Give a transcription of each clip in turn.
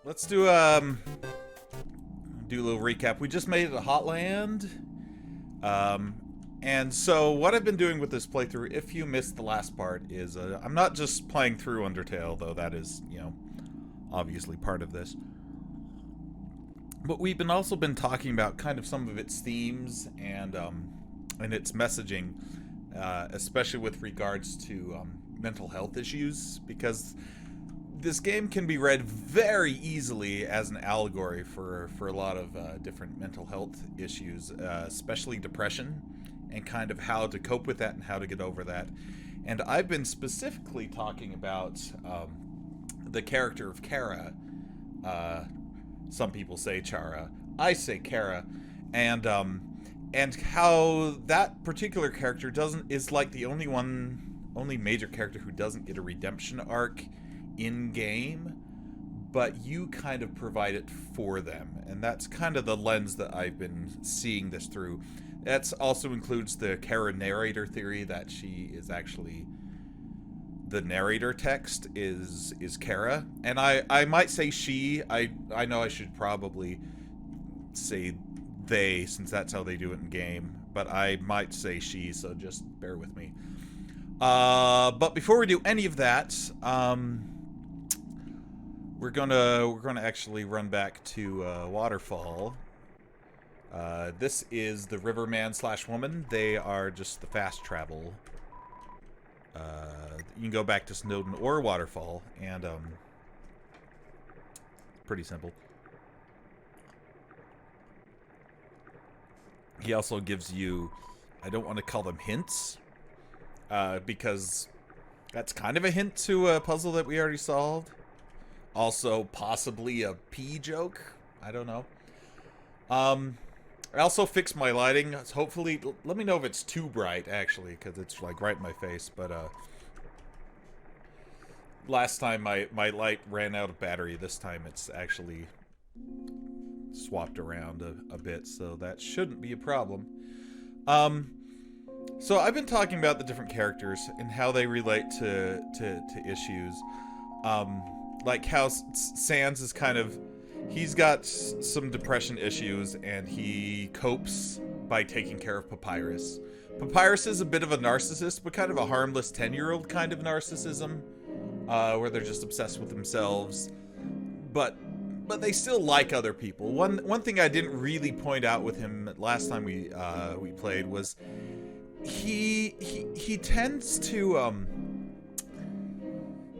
let's do a little recap. We just made it to Hotland. Um, and so what I've been doing with this playthrough, if you missed the last part, is I'm not just playing through Undertale, though that is, obviously part of this. But we've also been talking about kind of some of its themes and its messaging, especially with regards to mental health issues, because this game can be read very easily as an allegory for a lot of different mental health issues, especially depression, and kind of how to cope with that and how to get over that. And I've been specifically talking about the character of Chara. Some people say Chara. I say Chara. And how that particular character is like the only major character who doesn't get a redemption arc in game, but you kind of provide it for them, and that's kind of the lens that I've been seeing this through. That also includes the Chara narrator theory, that she is actually the narrator text is Chara, and I might say she. I know I should probably say they, since that's how they do it in game, but I might say she, so just bear with me. But before we do any of that, we're gonna actually run back to Waterfall. This is the Riverman / woman. They are just the fast travel. You can go back to Snowden or Waterfall, and pretty simple. He also gives you, I don't want to call them hints, because that's kind of a hint to a puzzle that we already solved. Also, possibly a pee joke. I don't know. I also fixed my lighting. Hopefully, let me know if it's too bright, actually, because it's like right in my face. But last time my light ran out of battery. This time it's actually swapped around a bit, so that shouldn't be a problem. So I've been talking about the different characters and how they relate to issues. Like how Sans is kind of, he's got some depression issues, and he copes by taking care of Papyrus. Papyrus is a bit of a narcissist, but kind of a harmless 10-year-old kind of narcissism, where they're just obsessed with themselves, but they still like other people. One thing I didn't really point out with him last time we played was he tends to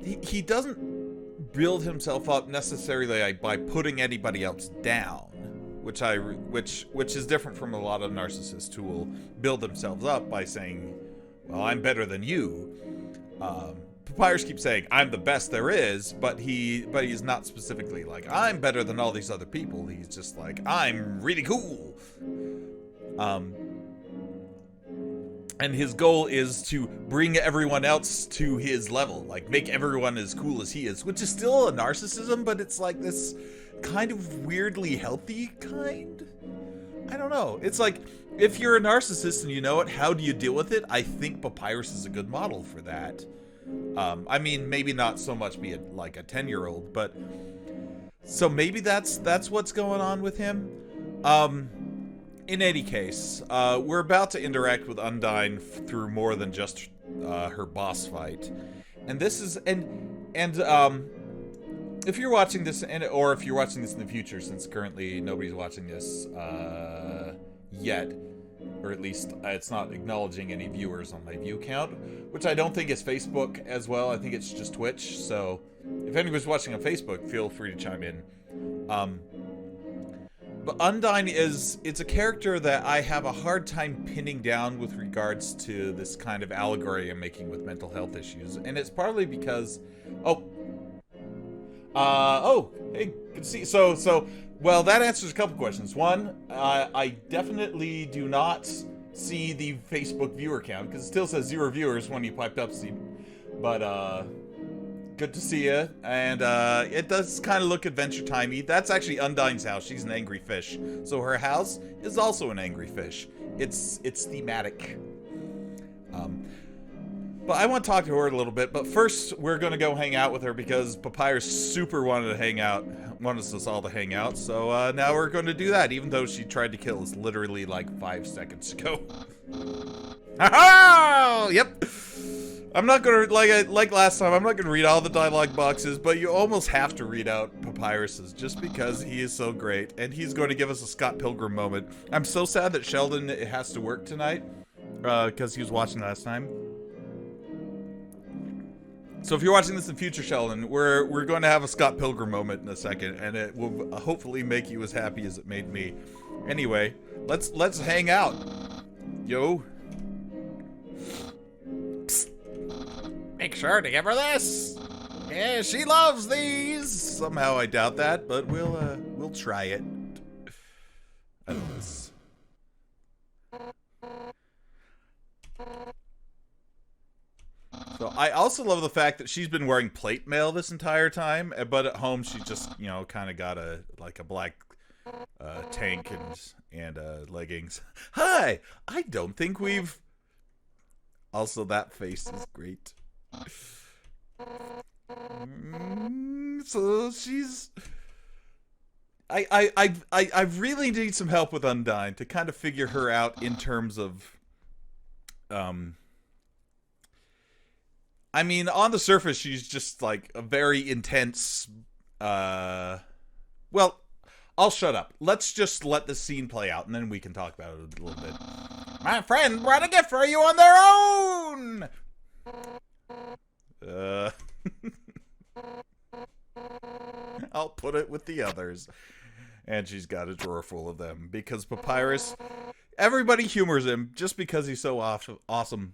he doesn't build himself up necessarily by putting anybody else down, which is different from a lot of narcissists who will build themselves up by saying, well, I'm better than you. Papyrus keeps saying, I'm the best there is, but he's not specifically like, I'm better than all these other people. He's just like, I'm really cool. And his goal is to bring everyone else to his level, like make everyone as cool as he is, which is still a narcissism, but it's like this kind of weirdly healthy kind. I don't know. It's like, if you're a narcissist and you know it, how do you deal with it? I think Papyrus is a good model for that. I mean, maybe not so much be like a 10-year-old, but so maybe that's what's going on with him. In any case, we're about to interact with Undyne through more than just her boss fight, and this is if you're watching this, or if you're watching this in the future, since currently nobody's watching this yet, or at least it's not acknowledging any viewers on my view count, which I don't think is Facebook as well. I think it's just Twitch. So if anybody's watching on Facebook, feel free to chime in. But Undyne it's a character that I have a hard time pinning down with regards to this kind of allegory I'm making with mental health issues. And it's partly because, hey, good to see you. So, well, that answers a couple questions. One, I definitely do not see the Facebook viewer count, because it still says 0 viewers when you piped up, Steve. But, good to see you, and it does kind of look Adventure Timey. That's actually Undyne's house. She's an angry fish, so her house is also an angry fish. It's thematic. But I want to talk to her a little bit, but first we're going to go hang out with her because Papyrus super wanted to hang out, wanted us all to hang out, so now we're going to do that, even though she tried to kill us literally like 5 seconds ago. Ha-ha! Yep. I'm not going to, like last time, I'm not going to read all the dialogue boxes, but you almost have to read out Papyrus's just because he is so great, and he's going to give us a Scott Pilgrim moment. I'm so sad that Sheldon has to work tonight, because he was watching last time. So if you're watching this in future, Sheldon, we're going to have a Scott Pilgrim moment in a second, and it will hopefully make you as happy as it made me. Anyway, let's hang out. Yo. Psst. Make sure to give her this. Yeah, she loves these. Somehow I doubt that, but we'll try it. I love this. So I also love the fact that she's been wearing plate mail this entire time, but at home she just, you know, kind of got a black tank and leggings. Hi, I don't think we've. Also, that face is great. So she's. I really need some help with Undyne to kind of figure her out in terms of, I mean, on the surface, she's just, like, a very intense, well, I'll shut up. Let's just let the scene play out, and then we can talk about it a little bit. My friend brought a gift for you on their own! I'll put it with the others. And she's got a drawer full of them, because Papyrus, everybody humors him just because he's so awesome.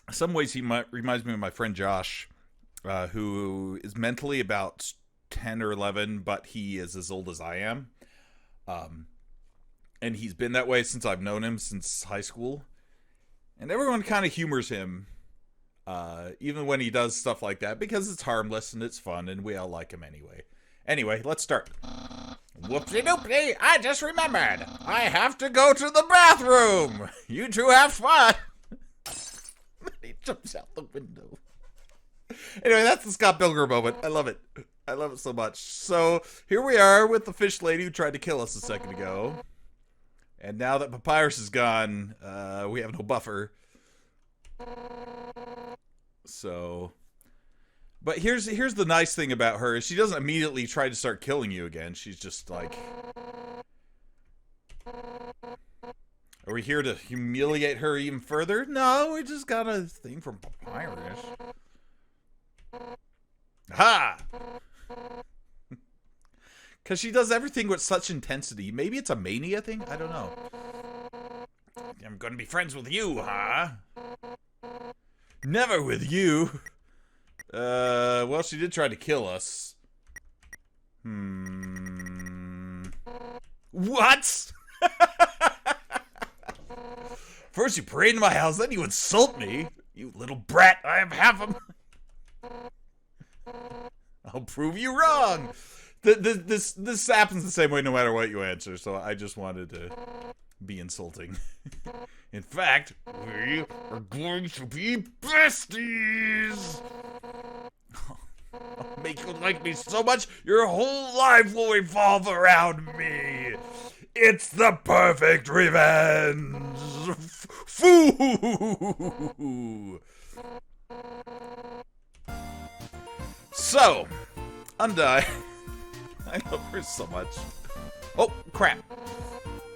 In some ways, he reminds me of my friend Josh, who is mentally about 10 or 11, but he is as old as I am. And he's been that way since I've known him, since high school. And everyone kind of humors him, even when he does stuff like that, because it's harmless and it's fun, and we all like him anyway. Anyway, let's start. Whoopsie-doopsie, I just remembered. I have to go to the bathroom. You two have fun. He jumps out the window. Anyway, that's the Scott Pilgrim moment. I love it. I love it so much. So, here we are with the fish lady who tried to kill us a second ago. And now that Papyrus is gone, we have no buffer. So... But here's the nice thing about her, is she doesn't immediately try to start killing you again. She's just like... Are we here to humiliate her even further? No, we just got a thing from Papyrus. Ha! Because she does everything with such intensity. Maybe it's a mania thing? I don't know. I'm gonna be friends with you, huh? Never with you. Well, she did try to kill us. What? First you parade in my house, then you insult me. You little brat, I have half of them. I'll prove you wrong. This happens the same way no matter what you answer, so I just wanted to be insulting. In fact, we are going to be besties. I'll make you like me so much, your whole life will revolve around me. It's the perfect revenge. Foo. So, Undyne. I love her so much. Oh, crap.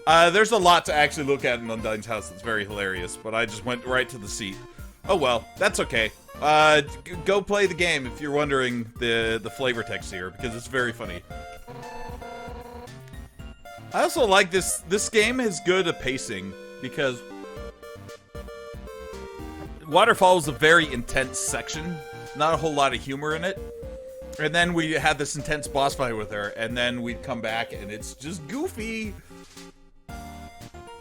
There's a lot to actually look at in Undyne's house that's very hilarious, but I just went right to the seat. Oh well, that's okay. Go play the game if you're wondering the flavor text here, because it's very funny. I also like this game has good pacing, because Waterfall is a very intense section, not a whole lot of humor in it. And then we had this intense boss fight with her, and then we'd come back and it's just goofy.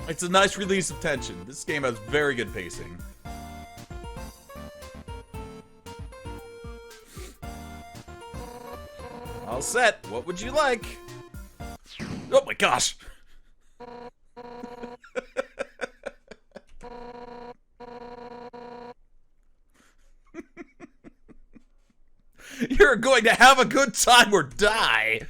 It's a nice release of tension. This game has very good pacing. All set. What would you like? Oh my gosh. going to have a good time or die.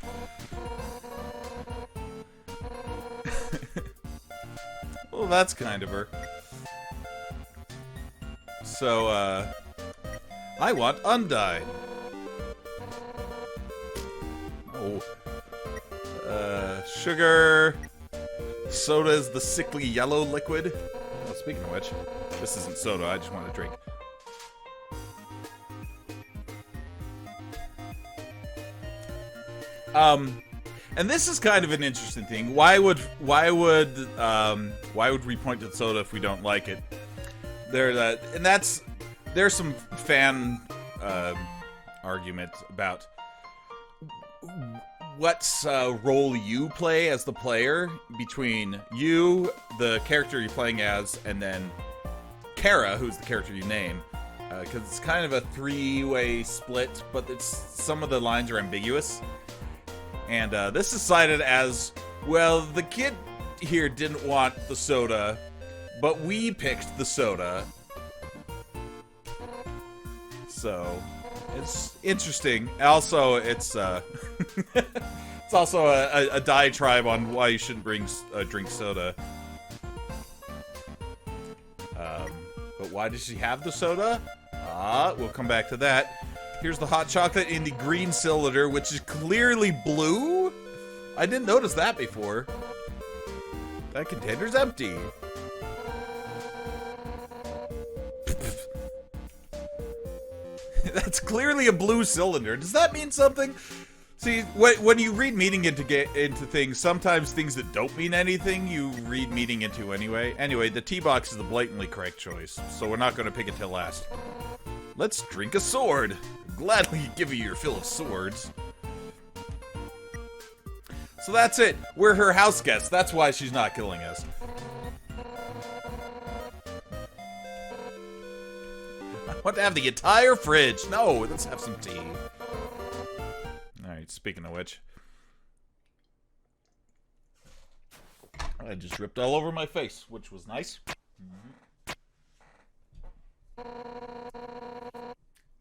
Well, that's kind of her. So, I want undyed. Oh. Sugar. Soda is the sickly yellow liquid. Oh, speaking of which, this isn't soda, I just want to drink. And this is kind of an interesting thing. Why would we point to soda if we don't like it? There's some fan argument about what role you play as the player between you, the character you're playing as, and then Chara, who's the character you name. Because it's kind of a three-way split, but some of the lines are ambiguous. And this is cited as, well, the kid here didn't want the soda, but we picked the soda. So, it's interesting. Also, it's it's also a diatribe on why you shouldn't drink soda. But why does she have the soda? We'll come back to that. Here's the hot chocolate in the green cylinder, which is clearly blue? I didn't notice that before. That container's empty. That's clearly a blue cylinder. Does that mean something? See, when you read meaning into things, sometimes things that don't mean anything, you read meaning into anyway. Anyway, the tea box is the blatantly correct choice, so we're not going to pick it till last. Let's drink a sword. Gladly give you your fill of swords. So that's it. We're her house guests. That's why she's not killing us. I want to have the entire fridge. No, let's have some tea. Alright, speaking of which. I just ripped all over my face, which was nice.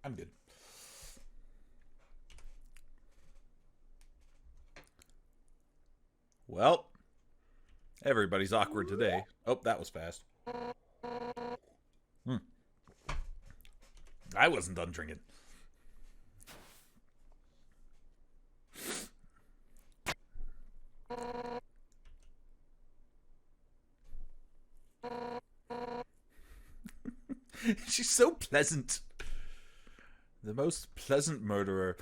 I'm good. Well, everybody's awkward today. Oh, that was fast. I wasn't done drinking. She's so pleasant. The most pleasant murderer.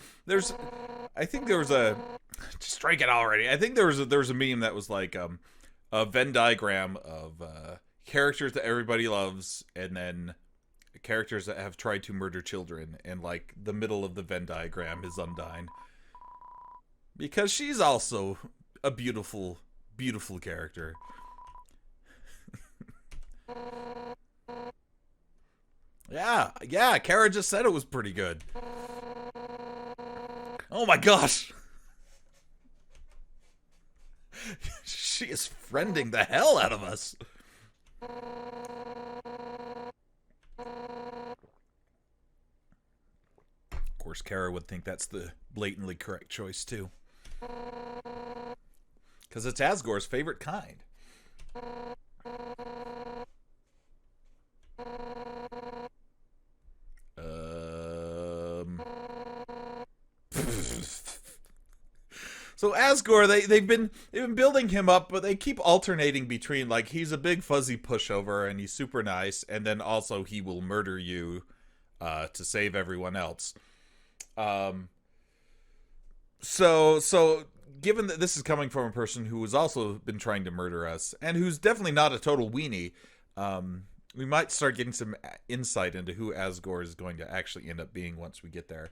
I think there was a... Just drink it already. I think there was a meme that was like a Venn diagram of characters that everybody loves, and then characters that have tried to murder children, and like the middle of the Venn diagram is Undyne. Because she's also a beautiful, beautiful character. Yeah, Chara just said it was pretty good. Oh my gosh! She is friending the hell out of us. Of course, Chara would think that's the blatantly correct choice, too. Because it's Asgore's favorite kind. So Asgore, they've been building him up, but they keep alternating between, like, he's a big fuzzy pushover and he's super nice, and then also he will murder you to save everyone else. So given that this is coming from a person who has also been trying to murder us, and who's definitely not a total weenie, we might start getting some insight into who Asgore is going to actually end up being once we get there.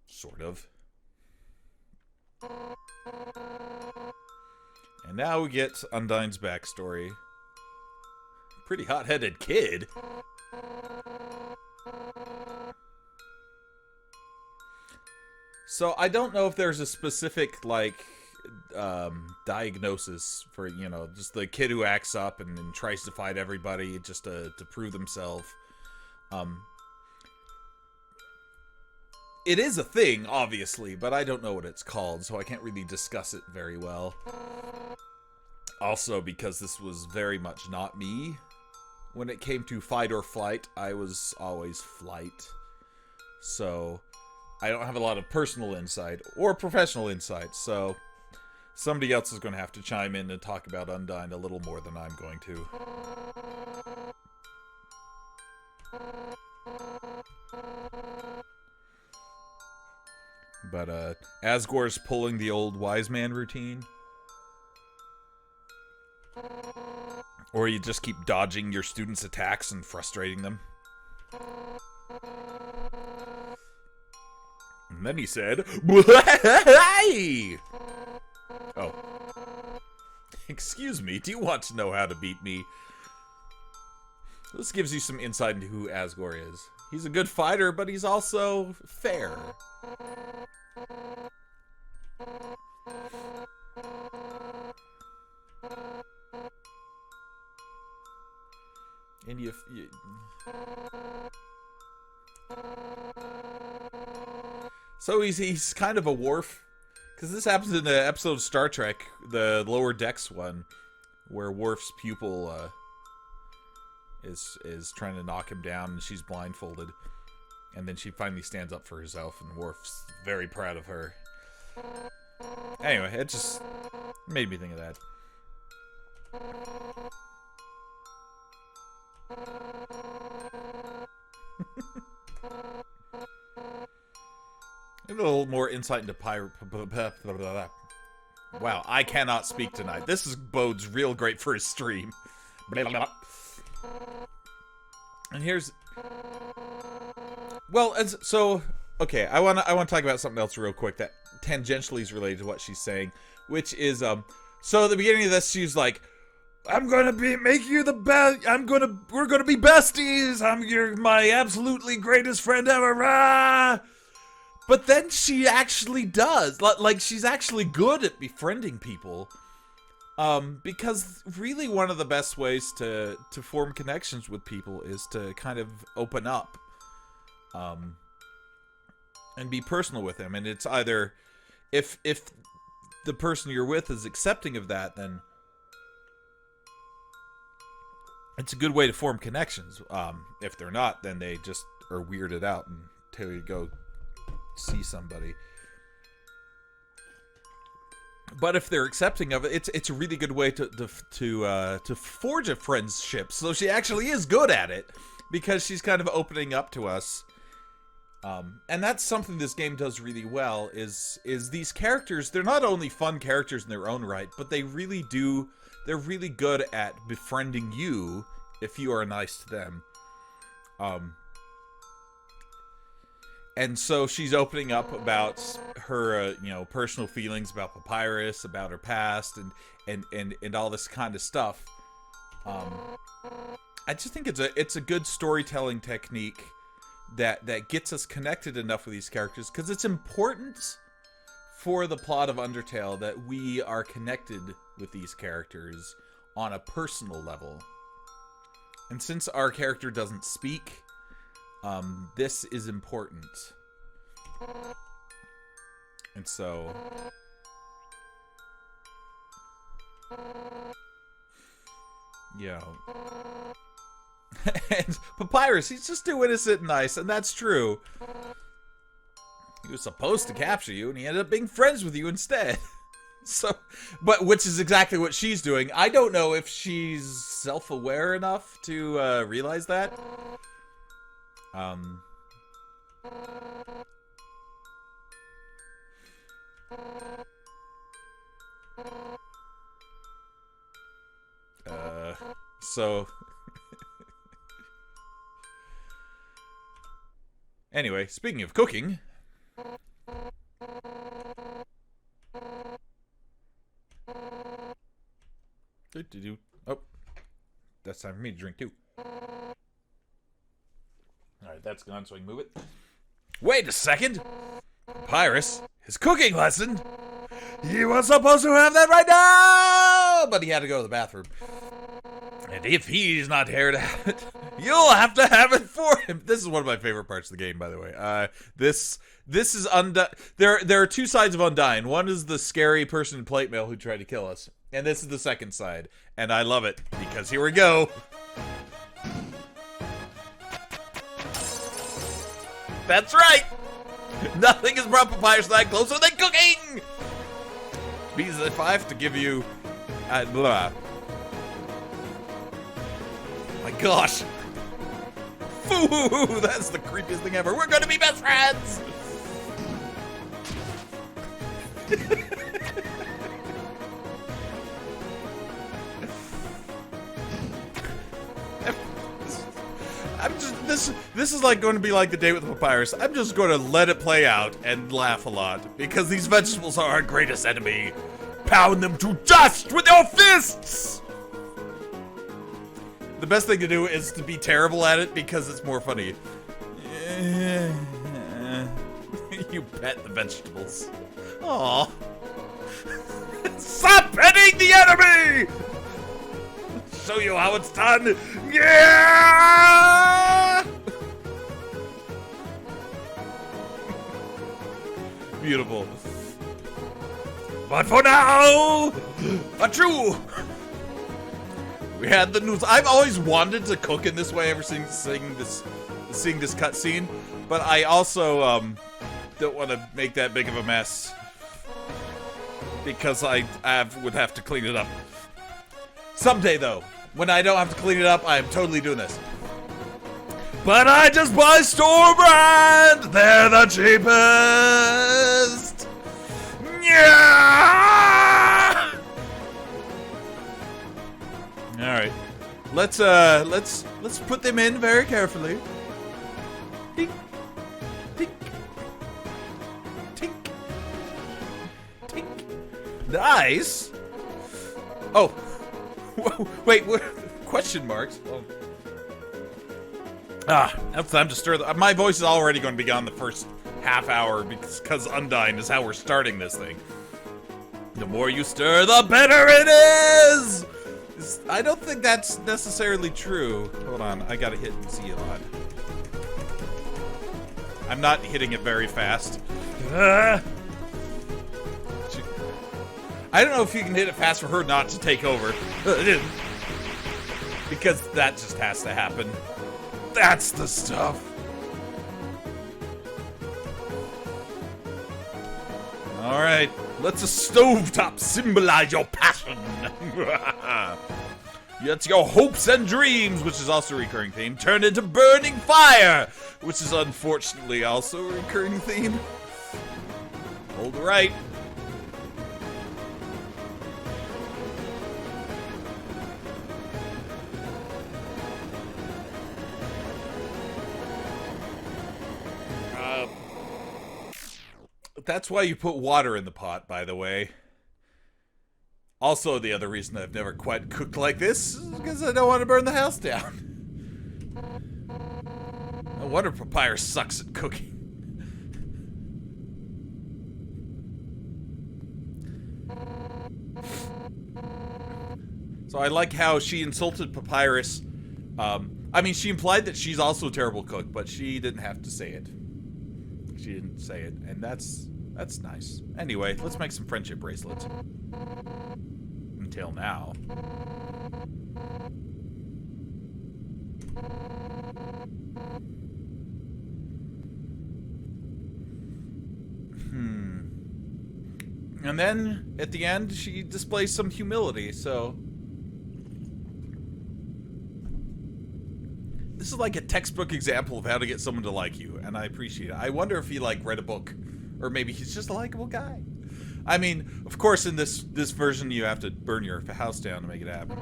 Sort of. And now we get Undyne's backstory. Pretty hot-headed kid. So I don't know if there's a specific, like, diagnosis for, you know, just the kid who acts up and tries to fight everybody just to prove himself. it is a thing, obviously, but I don't know what it's called, so I can't really discuss it very well. Also, because this was very much not me. When it came to fight or flight, I was always flight. So, I don't have a lot of personal insight or professional insight, so somebody else is going to have to chime in and talk about Undyne a little more than I'm going to. But, Asgore's pulling the old wise man routine. Or you just keep dodging your students' attacks and frustrating them. And then he said, "Hey!" Oh. Excuse me, do you want to know how to beat me? This gives you some insight into who Asgore is. He's a good fighter, but he's also fair. And you so he's kind of a Worf, because this happens in the episode of Star Trek, the Lower Decks one, where Worf's pupil is trying to knock him down, and she's blindfolded, and then she finally stands up for herself, and Worf's very proud of her. Anyway, it just made me think of that. A little more insight into pirate. Wow, I cannot speak tonight. This bodes real great for his stream. And here's, well, so okay. I want to talk about something else real quick that tangentially is related to what she's saying, which is so at the beginning of this, she's like, I'm gonna make you the best. We're gonna be besties. You're my absolutely greatest friend ever. Rah! But then she actually does. Like, she's actually good at befriending people. Because really one of the best ways to form connections with people is to kind of open up. And be personal with them. And it's either, if the person you're with is accepting of that, then it's a good way to form connections. If they're not, then they just are weirded out until you go see somebody. But if they're accepting of it, it's a really good way to forge a friendship. So she actually is good at it because she's kind of opening up to us. And that's something this game does really well. Is these characters? They're not only fun characters in their own right, but they're really good at befriending you if you are nice to them. And so she's opening up about her, personal feelings about Papyrus, about her past, and all this kind of stuff. I just think it's a good storytelling technique that gets us connected enough with these characters, because it's important for the plot of Undertale that we are connected with these characters on a personal level. And since our character doesn't speak, this is important. And so, and Papyrus, he's just too innocent and nice, and that's true. He was supposed to capture you, and he ended up being friends with you instead. So, but which is exactly what she's doing. I don't know if she's self-aware enough to realize that. So anyway, speaking of cooking, oh, that's time for me to drink too. Alright, that's gone, so I can move it. Wait a second! Papyrus, his cooking lesson! He was supposed to have that right now! But he had to go to the bathroom. And if he's not here to have it, You'll have to have it for him. This is one of my favorite parts of the game, by the way. This is There are two sides of Undyne. One is the scary person in plate mail who tried to kill us, and this is the second side. And I love it because here we go. That's right. Nothing has brought Papyrus that closer than cooking. Means if I have to give you, blah. My gosh. Foo, that's the creepiest thing ever. We're gonna be best friends! This is like going to be like the day with the Papyrus. I'm just going to let it play out and laugh a lot because these vegetables are our greatest enemy. Pound them to dust with your fists! The best thing to do is to be terrible at it because it's more funny. You pet the vegetables. Aww. Stop petting the enemy! Show you how it's done. Yeah! Beautiful. But for now, achoo! We had the news. I've always wanted to cook in this way ever since seeing this cutscene, but I also don't want to make that big of a mess because I would have to clean it up. Someday, though, when I don't have to clean it up, I am totally doing this. But I just buy store brand. They're the cheapest. Yeah. All right, let's put them in very carefully. Tink, tink, tink, tink. Nice. Oh, wait, what? Question marks. Oh. Now time to stir. My voice is already going to be gone the first half hour because Undyne is how we're starting this thing. The more you stir, the better it is. I don't think that's necessarily true. Hold on, I gotta hit Z a lot. I'm not hitting it very fast. I don't know if you can hit it fast for her not to take over. Because that just has to happen. That's the stuff. Alright, let's a stovetop symbolize your passion. That's your hopes and dreams, which is also a recurring theme, turn into burning fire, which is unfortunately also a recurring theme. Hold right. That's why you put water in the pot, by the way. Also, the other reason I've never quite cooked like this is because I don't want to burn the house down. No wonder Papyrus sucks at cooking. So I like how she insulted Papyrus. I mean, she implied that she's also a terrible cook, but she didn't have to say it. She didn't say it, and that's nice. Anyway, let's make some friendship bracelets. Until now. And then, at the end, she displays some humility, so... This is like a textbook example of how to get someone to like you, and I appreciate it. I wonder if he, like, read a book. Or maybe he's just a likable guy. I mean, of course, in this version, you have to burn your house down to make it happen.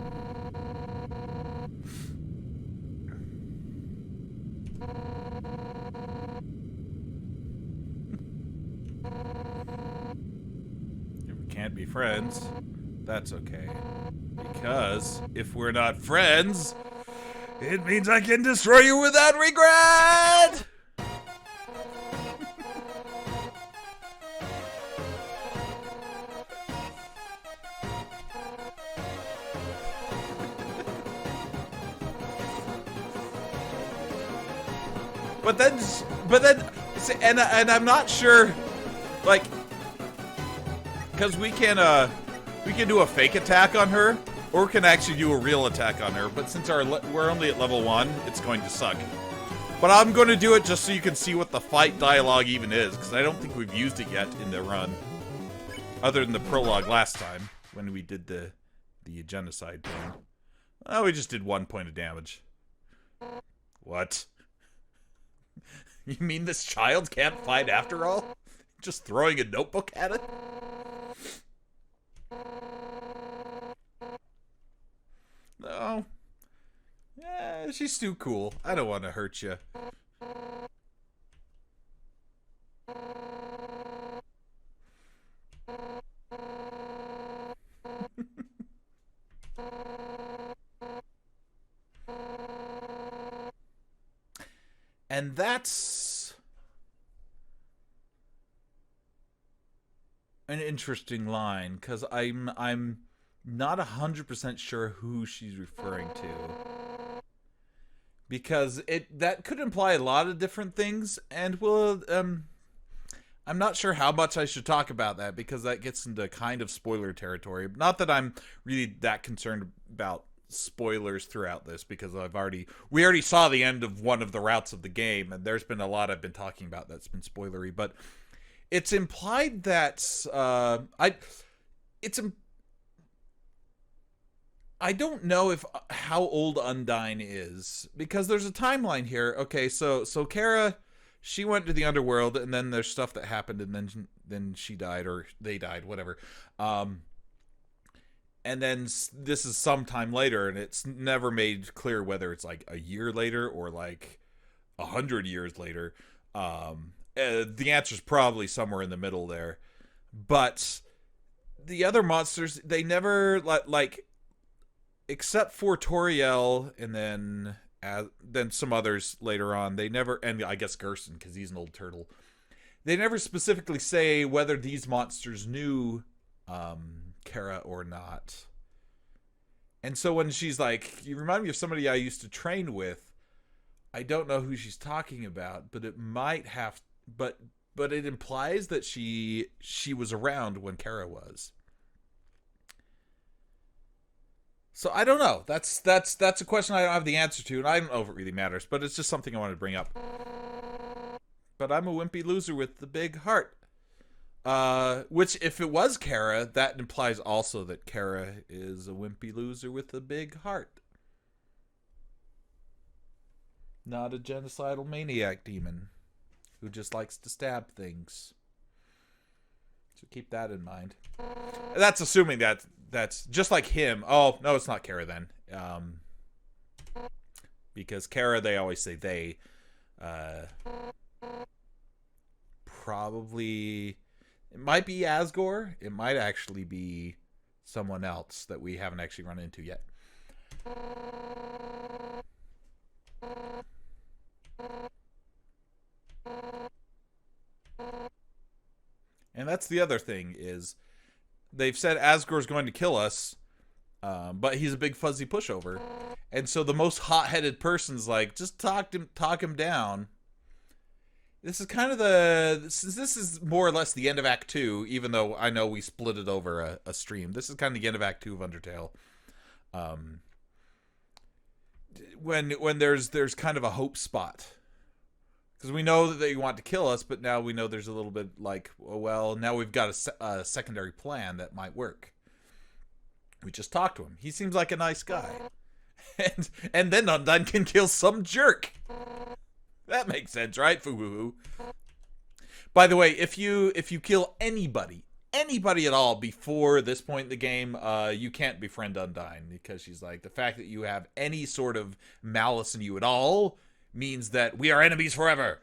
If we can't be friends, that's okay. Because if we're not friends, it means I can destroy you without regret! but then, and I'm not sure, like, because we can do a fake attack on her, or we can actually do a real attack on her. But since we're only at level 1, it's going to suck. But I'm going to do it just so you can see what the fight dialogue even is, because I don't think we've used it yet in the run, other than the prologue last time when we did the genocide thing. Oh, we just did 1 point of damage. What? You mean this child can't fight after all? Just throwing a notebook at it? No. Yeah, she's too cool. I don't want to hurt you. And that's an interesting line, because I'm not 100% sure who she's referring to, because that could imply a lot of different things, and I'm not sure how much I should talk about that, because that gets into kind of spoiler territory. Not that I'm really that concerned about spoilers throughout this, because we already saw the end of one of the routes of the game, and there's been a lot I've been talking about that's been spoilery, but it's implied that I don't know how old Undyne is, because there's a timeline here. Okay, so Chara, she went to the underworld, and then there's stuff that happened, and then she died, or they died, whatever. And then this is sometime later, and it's never made clear whether it's like a year later or like 100 years later. The answer's probably somewhere in the middle there. But the other monsters, they never, like, except for Toriel, and then some others later on, they never, and I guess Gerson, because he's an old turtle. They never specifically say whether these monsters knew Chara or not. And so when she's like, you remind me of somebody I used to train with, I don't know who she's talking about, but it might have, but it implies that she was around when Chara was. So I don't know. That's a question I don't have the answer to, and I don't know if it really matters, but it's just something I wanted to bring up. But I'm a wimpy loser with the big heart. Which, if it was Chara, that implies also that Chara is a wimpy loser with a big heart. Not a genocidal maniac demon who just likes to stab things. So keep that in mind. That's assuming that's just like him. Oh, no, it's not Chara then. Because Chara, they always say they. Probably... It might be Asgore. It might actually be someone else that we haven't actually run into yet. And that's the other thing, is they've said Asgore's going to kill us, but he's a big fuzzy pushover. And so the most hot-headed person's like, just talk him down. This is kind of this is more or less the end of Act 2, even though I know we split it over a stream. This is kind of the end of Act 2 of Undertale. When there's kind of a hope spot. Because we know that they want to kill us, but now we know there's a little bit like, well, now we've got a secondary plan that might work. We just talked to him. He seems like a nice guy. And then Undyne can kill some jerk. That makes sense, right? Foo-hoo-hoo. By the way, if you kill anybody at all before this point in the game, you can't befriend Undyne, because she's like, the fact that you have any sort of malice in you at all means that we are enemies forever.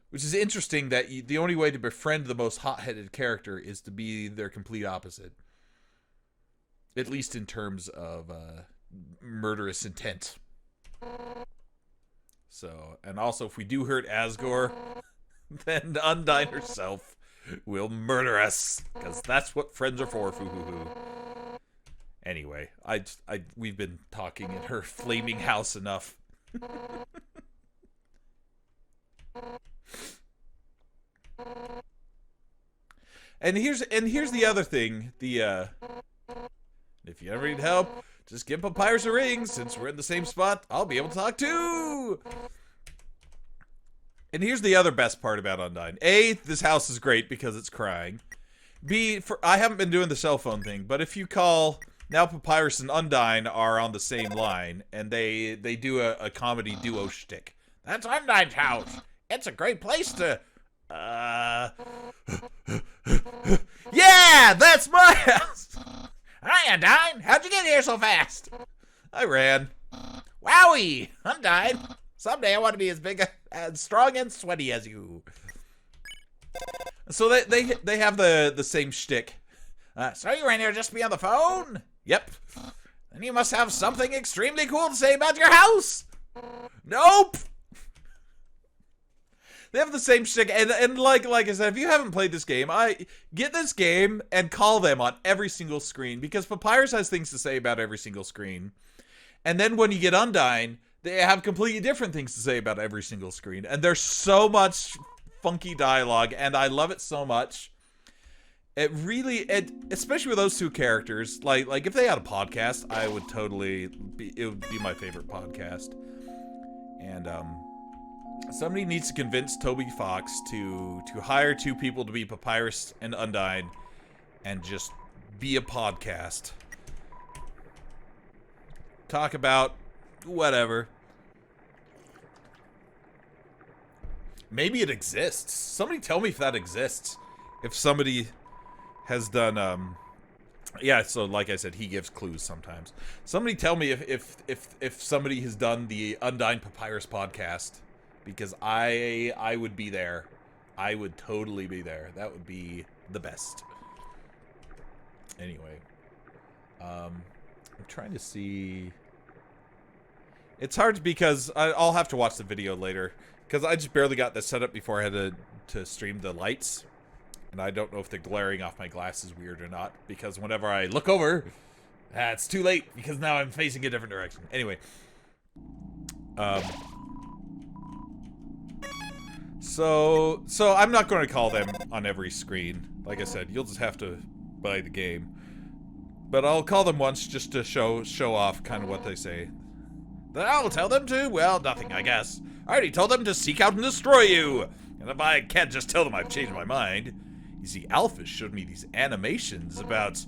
Which is interesting, that the only way to befriend the most hot-headed character is to be their complete opposite. At least in terms of murderous intent. So, and also, if we do hurt Asgore, then Undyne herself will murder us, because that's what friends are for. Foo-hoo-hoo. Anyway, we've been talking in her flaming house enough. And here's the other thing. If you ever need help, just give Papyrus a ring. Since we're in the same spot, I'll be able to talk too. And here's the other best part about Undyne. A, this house is great because it's crying. B, I haven't been doing the cell phone thing, but if you call, now Papyrus and Undyne are on the same line, and they do a comedy duo shtick. That's Undyne's house. It's a great place to, yeah, that's my house. Hi, Undyne. How'd you get here so fast? I ran. Wowie, Undyne. Someday I want to be as big, as strong and sweaty as you. So they have the same shtick. So you ran here just to be on the phone? Yep. Then you must have something extremely cool to say about your house. Nope. They have the same shtick, and like I said, if you haven't played this game, get this game and call them on every single screen, because Papyrus has things to say about every single screen. And then when you get Undyne, they have completely different things to say about every single screen. And there's so much funky dialogue, and I love it so much. It really, especially with those two characters, like if they had a podcast, I would it would be my favorite podcast. And, somebody needs to convince Toby Fox to hire two people to be Papyrus and Undyne and just be a podcast. Talk about whatever. Maybe it exists. Somebody tell me if that exists. If somebody has done, yeah, so like I said, he gives clues sometimes. Somebody tell me if somebody has done the Undyne Papyrus podcast. Because I would be there. I would totally be there. That would be the best. Anyway. I'm trying to see... It's hard because I'll have to watch the video later. Because I just barely got this set up before I had to stream the lights. And I don't know if the glaring off my glass is weird or not. Because whenever I look over, it's too late. Because now I'm facing a different direction. Anyway. So I'm not going to call them on every screen. Like I said, you'll just have to buy the game. But I'll call them once just to show off kind of what they say. Then I'll tell them to, well, nothing, I guess. I already told them to seek out and destroy you. And if I can't just tell them I've changed my mind. You see, Alphys showed me these animations about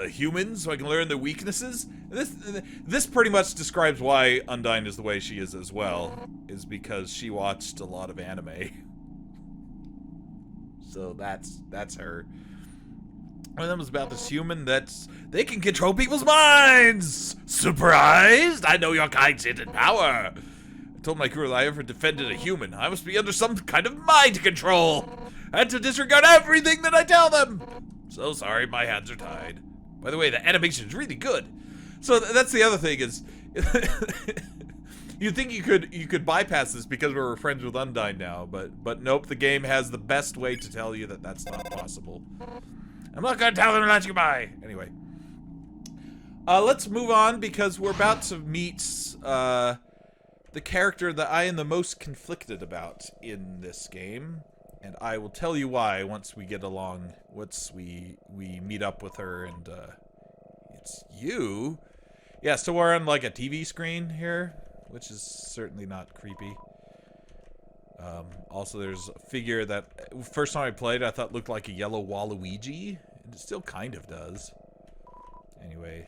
humans so I can learn their weaknesses. This pretty much describes why Undyne is the way she is as well, is because she watched a lot of anime. So that's her. One of them was about this human they can control people's minds! Surprised? I know your kind's hidden power! I told my crew that I ever defended a human, I must be under some kind of mind control! And to disregard everything that I tell them! So sorry, my hands are tied. By the way, the animation's really good. So that's the other thing is, you'd think you could bypass this because we're friends with Undyne now, but nope, the game has the best way to tell you that that's not possible. I'm not gonna tell them to let you by. Anyway, let's move on because we're about to meet the character that I am the most conflicted about in this game. And I will tell you why once we get along, once we meet up with her, and it's you. Yeah, so we're on like a TV screen here, which is certainly not creepy. Also, there's a figure that first time I played, I thought looked like a yellow Waluigi, and it still kind of does. Anyway.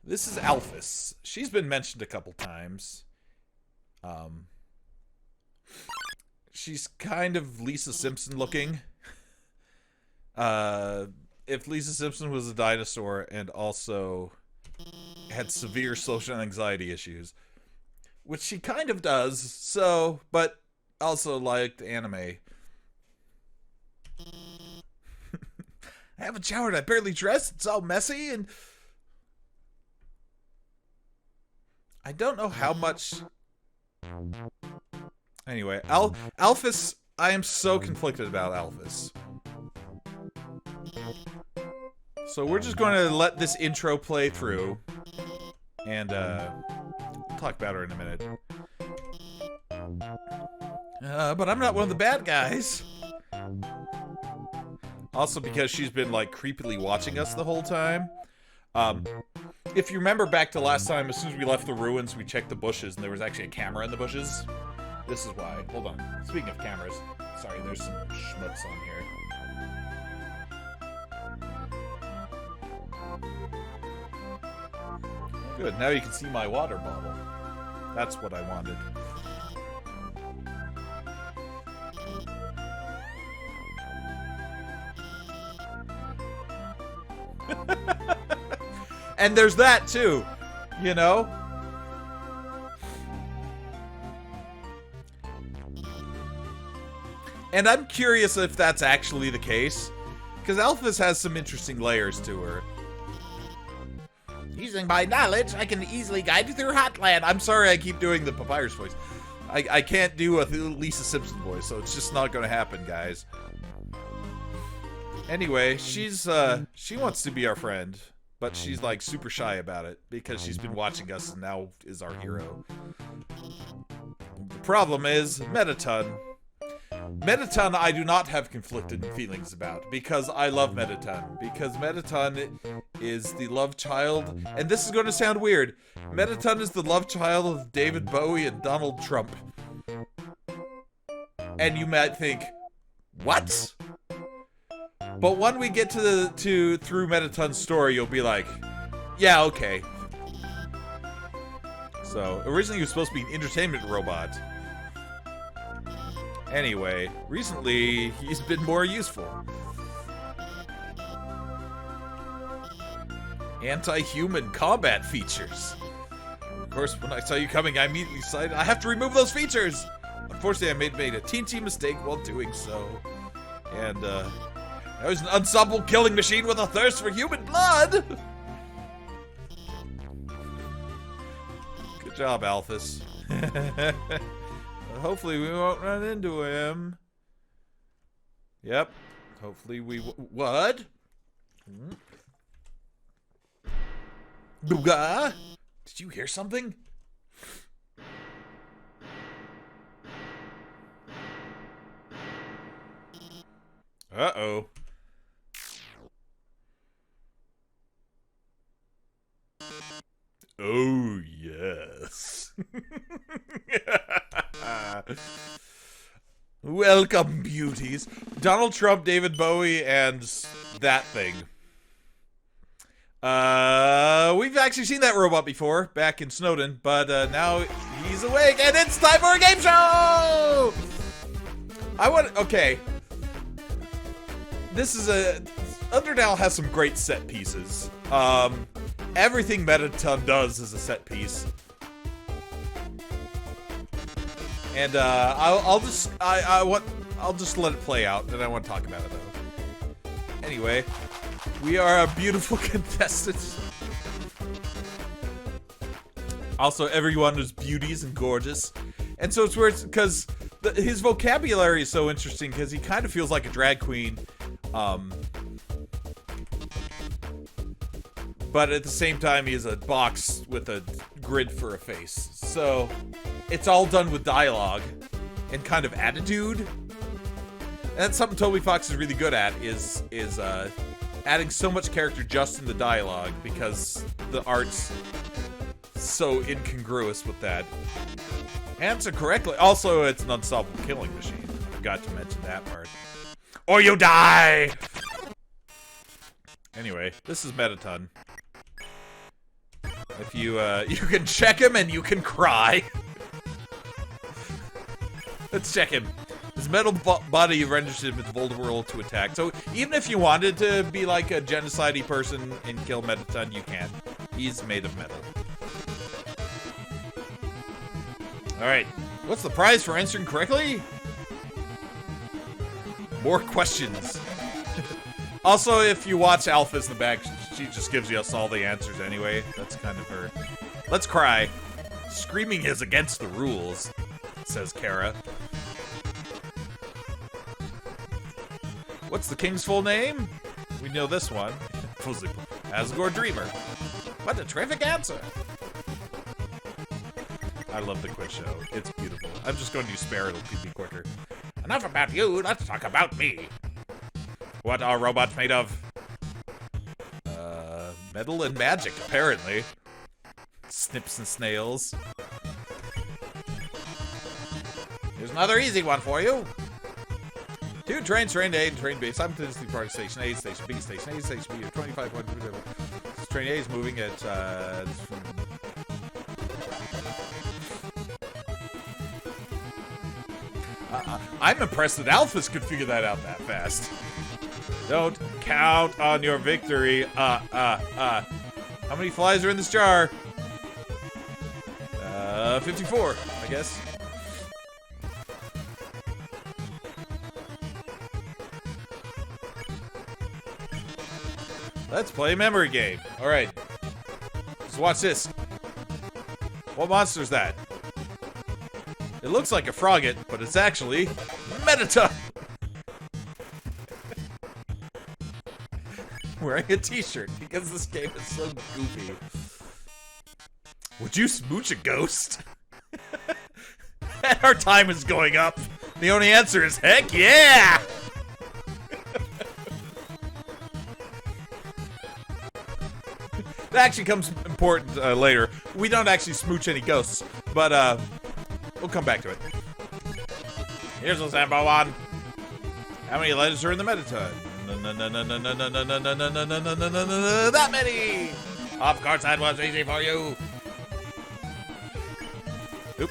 This is Alphys. She's been mentioned a couple times. She's kind of Lisa Simpson looking. If Lisa Simpson was a dinosaur and also had severe social anxiety issues, which she kind of does, so, but also liked anime. I haven't showered, I barely dressed, it's all messy, and I don't know how much... Anyway, Alphys, I am so conflicted about Alphys. So we're just going to let this intro play through. And, We'll talk about her in a minute. But I'm not one of the bad guys. Also because she's been, like, creepily watching us the whole time. If you remember back to last time, as soon as we left the ruins, we checked the bushes, and there was actually a camera in the bushes. This is why. Hold on. Speaking of cameras. Sorry, there's some schmutz on here. Good, now you can see my water bottle. That's what I wanted. And there's that too, you know? And I'm curious if that's actually the case, because Alphys has some interesting layers to her. Using my knowledge, I can easily guide you through Hotland. I'm sorry I keep doing the Papyrus voice. I can't do a Lisa Simpson voice, so it's just not gonna happen, guys. Anyway, she wants to be our friend, but she's like super shy about it because she's been watching us and now is our hero. The problem is Mettaton. Mettaton I do not have conflicted feelings about because I love Mettaton. Because Mettaton is the love child, and this is going to sound weird. Mettaton is the love child of David Bowie and Donald Trump. And you might think, what? But when we get through Mettaton's story, you'll be like, yeah, okay. So, originally he was supposed to be an entertainment robot. Anyway, recently, he's been more useful. Anti-human combat features. Of course, when I saw you coming, I immediately decided I have to remove those features! Unfortunately, I made a teensy mistake while doing so. And, I was an unstoppable killing machine with a thirst for human blood! Good job, Alphys. Hopefully we won't run into him. Yep. Hopefully we what? Booga? Did you hear something? Uh-oh. Oh, yes. Welcome, beauties. Donald Trump, David Bowie, and that thing. We've actually seen that robot before, back in Snowden, but now he's awake, and it's time for a game show! Okay. This is Undertale has some great set pieces. Everything Mettaton does is a set piece. And I'll just let it play out, and I want to talk about it though. Anyway, we are a beautiful contestant. Also, everyone is beauties and gorgeous, and so it's weird because his vocabulary is so interesting because he kind of feels like a drag queen, but at the same time he has a box with a grid for a face. So it's all done with dialogue and kind of attitude. And that's something Toby Fox is really good at, is adding so much character just in the dialogue because the art's so incongruous with that. Answer correctly. Also, it's an unstoppable killing machine. I forgot to mention that part. Or you die! Anyway, this is Mettaton. If you can check him and you can cry. Let's check him. His metal body renders him vulnerable to attack. So even if you wanted to be like a genocide-y person and kill Mettaton, you can. He's made of metal. Alright. What's the prize for answering correctly? More questions. Also, if you watch Alphys in the back, she just gives us all the answers anyway. That's kind of her. Let's cry. Screaming is against the rules, says Chara. What's the king's full name? We know this one. Asgore Dreamer. What a terrific answer. I love the quiz show. It's beautiful. I'm just going to spare it'll be quicker. Enough about you. Let's talk about me. What are robots made of? Metal and magic, apparently. Snips and snails. Here's another easy one for you. 2 trains, train A and train B, simultaneously departing station A, station B, station A, station B, 25. Train A is moving at, I'm impressed that Alphys could figure that out that fast. Don't count on your victory. How many flies are in this jar? 54, I guess. Let's play a memory game. Alright. So watch this. What monster is that? It looks like a frogget, but it's actually Medita! Wearing a t-shirt because this game is so goofy. Would you smooch a ghost? And our time is going up. The only answer is heck yeah! That actually comes important later. We don't actually smooch any ghosts, but we'll come back to it. Here's a sample one. How many letters are in the Medita? That many! Of course that was easy for you. Oop.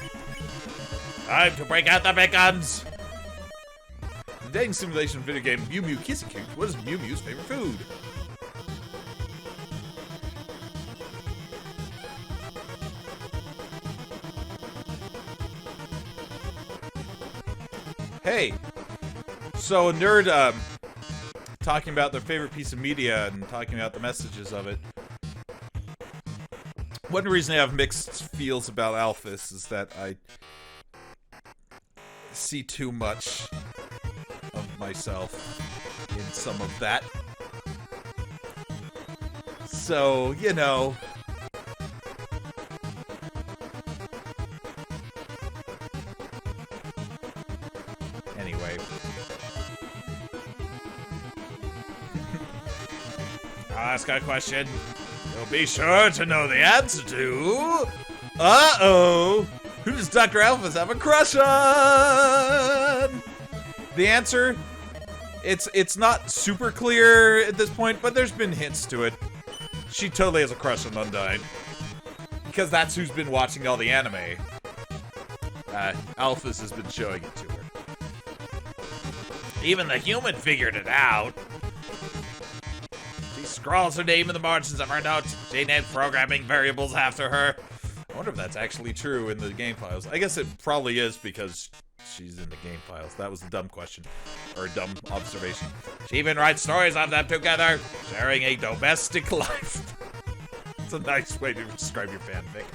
Time to break out the big guns. In the dating simulation video game Mew Mew Kissy Cute, what is Mew Mew's favorite food? Hey, so a nerd talking about their favorite piece of media and talking about the messages of it. One reason I have mixed feels about Alphys is that I see too much of myself in some of that. So, you know. Anyway. I'll ask a question. You'll be sure to know the answer to. Uh-oh! Who does Dr. Alphys have a crush on? The answer, it's not super clear at this point, but there's been hints to it. She totally has a crush on Undyne. Because that's who's been watching all the anime. Alphys has been showing it to her. Even the human figured it out. She scrawls her name in the margins of her notes. She named programming variables after her. I wonder if that's actually true in the game files. I guess it probably is because she's in the game files. That was a dumb question. Or a dumb observation. She even writes stories of them together, sharing a domestic life. It's a nice way to describe your fanfic.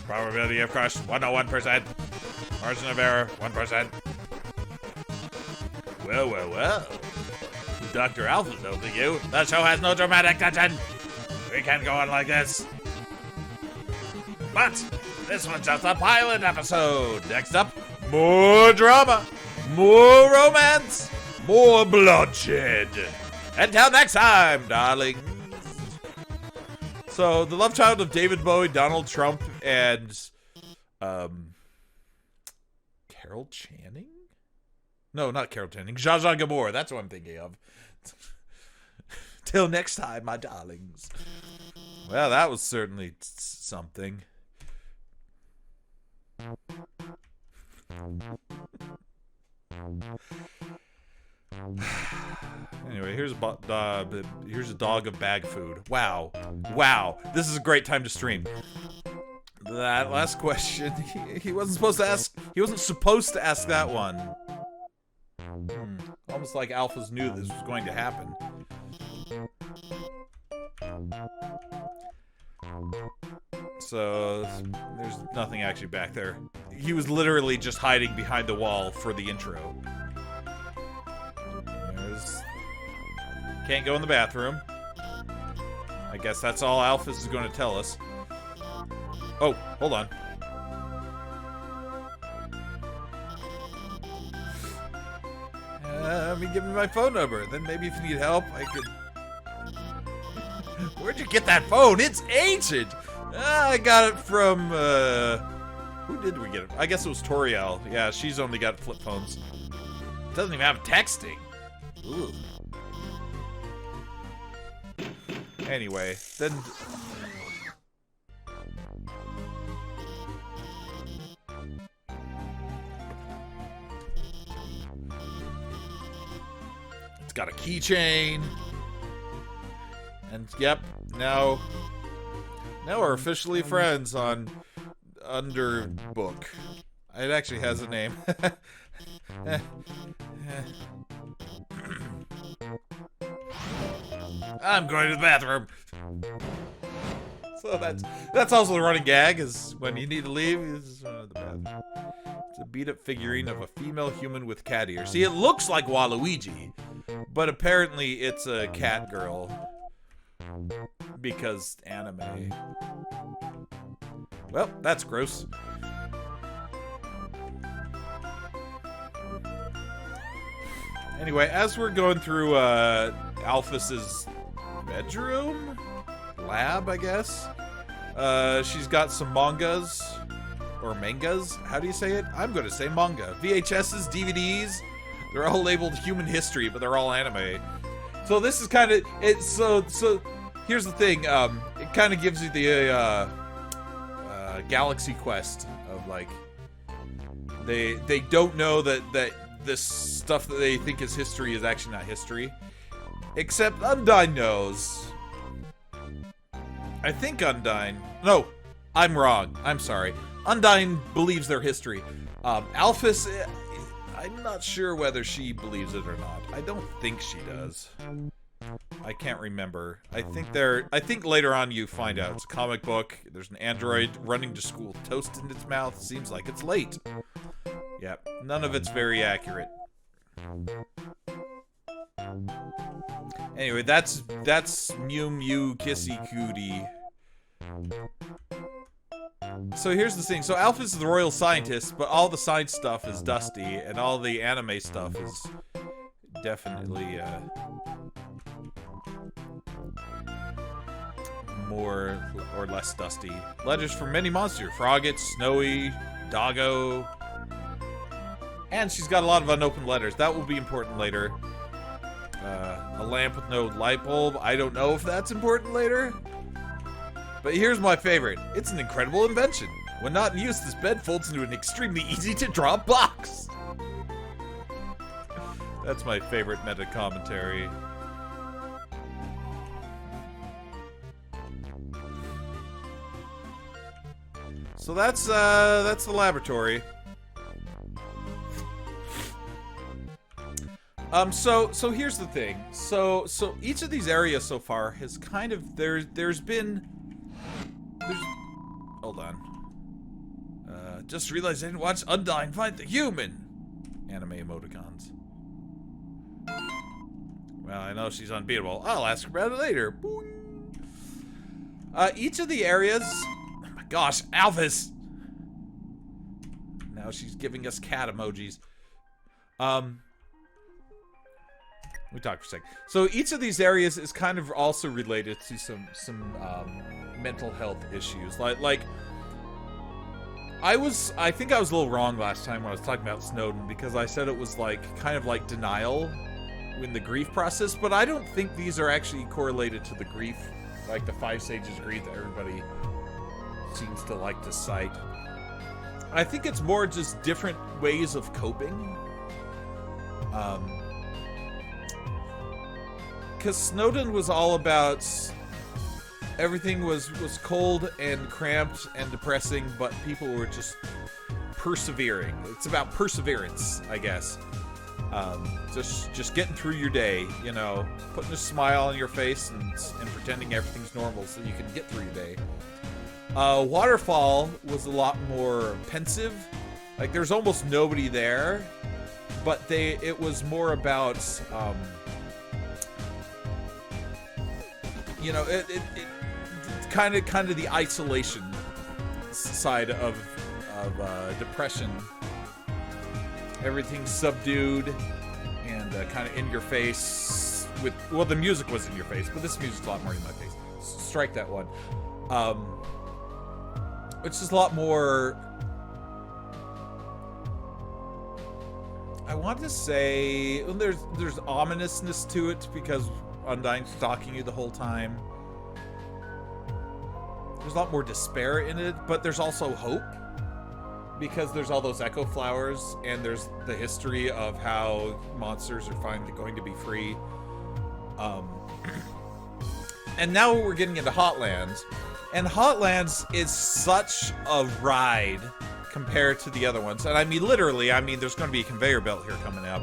Probability of crush, 101%. Margin of error, 1%. Well, well, well. Dr. Alphys over you. The show has no dramatic tension. We can't go on like this. But this was just a pilot episode. Next up, more drama, more romance, more bloodshed. Until next time, darlings. So, the love child of David Bowie, Donald Trump, and Carol Channing? No, not Carol Channing. Zsa Zsa Gabor. That's what I'm thinking of. Till next time, my darlings. Well, that was certainly something. Anyway, here's a dog of bag food. Wow. Wow. This is a great time to stream. That last question, he wasn't supposed to ask. He wasn't supposed to ask that one. Almost like Alphys knew this was going to happen. So, there's nothing actually back there. He was literally just hiding behind the wall for the intro. Can't go in the bathroom. I guess that's all Alphys is going to tell us. Oh, hold on. let me give me my phone number. Then maybe if you need help, I could... Where'd you get that phone? It's ancient! I got it from, who did we get it? I guess it was Toriel. Yeah, she's only got flip phones. Doesn't even have texting. Ooh. Anyway, then... It's got a keychain. And, yep, now we're officially friends on Underbook. It actually has a name. I'm going to the bathroom. So that's also the running gag, is when you need to leave, you just run to the bathroom. It's a beat-up figurine of a female human with cat ears. See, it looks like Waluigi, but apparently it's a cat girl. Because anime. Well, that's gross. Anyway, as we're going through Alphys's bedroom? Lab, I guess? She's got some mangas. Or mangas? How do you say it? I'm going to say manga. VHSs, DVDs. They're all labeled human history, but they're all anime. So this is kind of... So here's the thing. It kind of gives you the Galaxy Quest of, like... They don't know that this stuff that they think is history is actually not history. Except Undyne knows. I think Undyne... No, I'm wrong. I'm sorry. Undyne believes they're history. Alphys, I'm not sure whether she believes it or not. I don't think she does. I can't remember. I think later on you find out. It's a comic book. There's an android running to school, toast in its mouth. Seems like it's late. Yep, none of it's very accurate. Anyway, that's Mew Mew Kissy Cootie. So here's the thing. So Alphys is the royal scientist, but all the science stuff is dusty, and all the anime stuff is definitely more or less dusty. Letters from many monsters: Frogget, Snowy, Doggo. And she's got a lot of unopened letters. That will be important later. A lamp with no light bulb. I don't know if that's important later. But here's my favorite. It's an incredible invention. When not in use, this bed folds into an extremely easy-to-draw box. That's my favorite meta commentary. So that's the laboratory. So here's the thing. So each of these areas so far has kind of hold on. Just realized I didn't watch Undyne Find the Human anime emoticons. Well, I know she's unbeatable. I'll ask her about it later. Boing. Each of the areas. Oh my gosh, Alphys. Now she's giving us cat emojis. We talked for a second. So each of these areas is kind of also related to some mental health issues. Like I think I was a little wrong last time when I was talking about Snowden, because I said it was like kind of like denial in the grief process, but I don't think these are actually correlated to the grief, like the 5 stages of grief that everybody seems to like to cite. I think it's more just different ways of coping. Because Snowden was all about everything was cold and cramped and depressing, but people were just persevering. It's about perseverance, I guess. Just getting through your day, you know, putting a smile on your face and pretending everything's normal so you can get through your day. Waterfall was a lot more pensive. Like, there's almost nobody there, but it was more about you know, it kind of the isolation side of depression. Everything's subdued, and kind of in your face with, well, the music was in your face, but this music's a lot more in my face. Strike that one. It's just a lot more, I want to say, there's ominousness to it because Undyne's stalking you the whole time. There's a lot more despair in it, but there's also hope because there's all those echo flowers and there's the history of how monsters are finally going to be free. And now we're getting into Hotlands, and Hotlands is such a ride compared to the other ones. And I mean, literally, I mean, there's going to be a conveyor belt here coming up.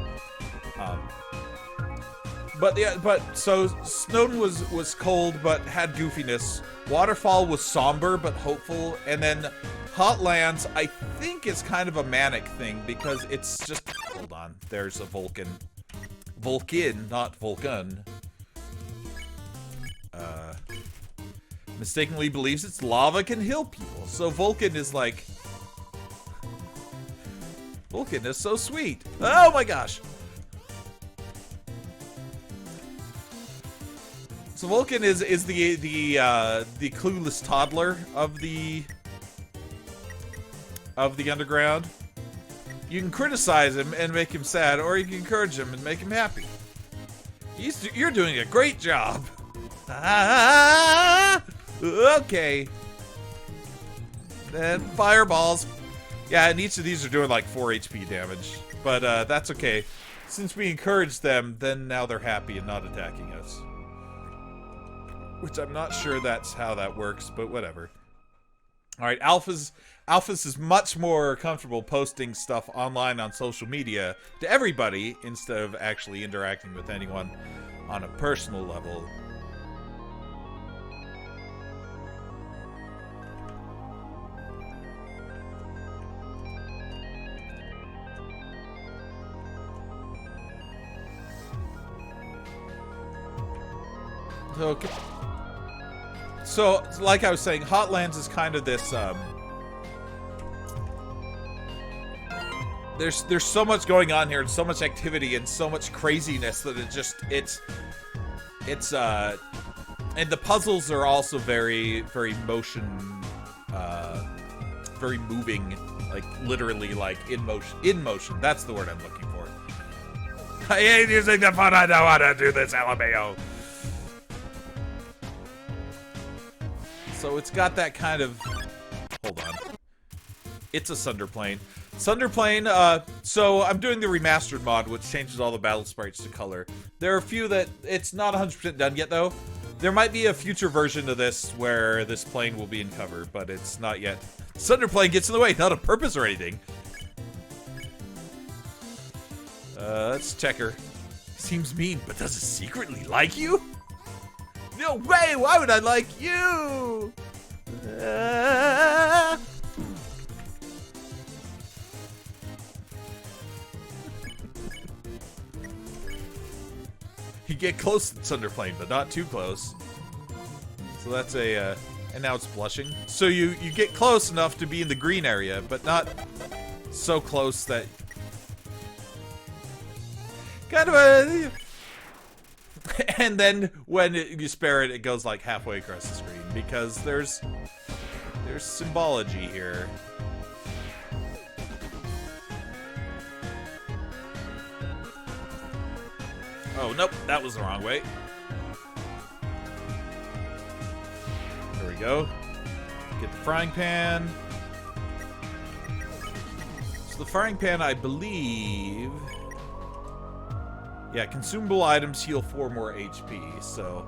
But so Snowden was cold but had goofiness. Waterfall was somber but hopeful, and then Hotlands, I think, is kind of a manic thing because it's just, hold on, there's a Vulcan, not Vulcan. Mistakenly believes its lava can heal people. So Vulcan is like, Vulcan is so sweet. Oh my gosh. So Vulcan is the clueless toddler of the underground. You can criticize him and make him sad, or you can encourage him and make him happy. You're doing a great job. Okay. Then fireballs. Yeah, and each of these are doing like 4 HP damage, but that's okay. Since we encouraged them, then now they're happy and not attacking us. Which I'm not sure that's how that works, but whatever. Alright, Alphys is much more comfortable posting stuff online on social media to everybody instead of actually interacting with anyone on a personal level. Okay. So, like I was saying, Hotlands is kind of this, there's so much going on here and so much activity and so much craziness that it's and the puzzles are also very, very very moving, like literally like in motion. That's the word I'm looking for. I hate using the phone, I don't want to do this, LMAO. So it's got that kind of, hold on. It's a Sunderplane. Sunderplane, so I'm doing the remastered mod, which changes all the battle sprites to color. There are a few that, it's not 100% done yet though. There might be a future version of this where this plane will be in cover, but it's not yet. Sunderplane gets in the way, not on purpose or anything. Let's check her. Seems mean, but does it secretly like you? No way! Why would I like you? You get close to Sunderplane, but not too close. So that's a, and now it's blushing. So you get close enough to be in the green area, but not so close that... Kind of a... And then when you spare it, it goes like halfway across the screen because there's symbology here. Oh, nope, that was the wrong way. There we go. Get the frying pan. So the frying pan, I believe... Yeah, consumable items heal 4 more HP, so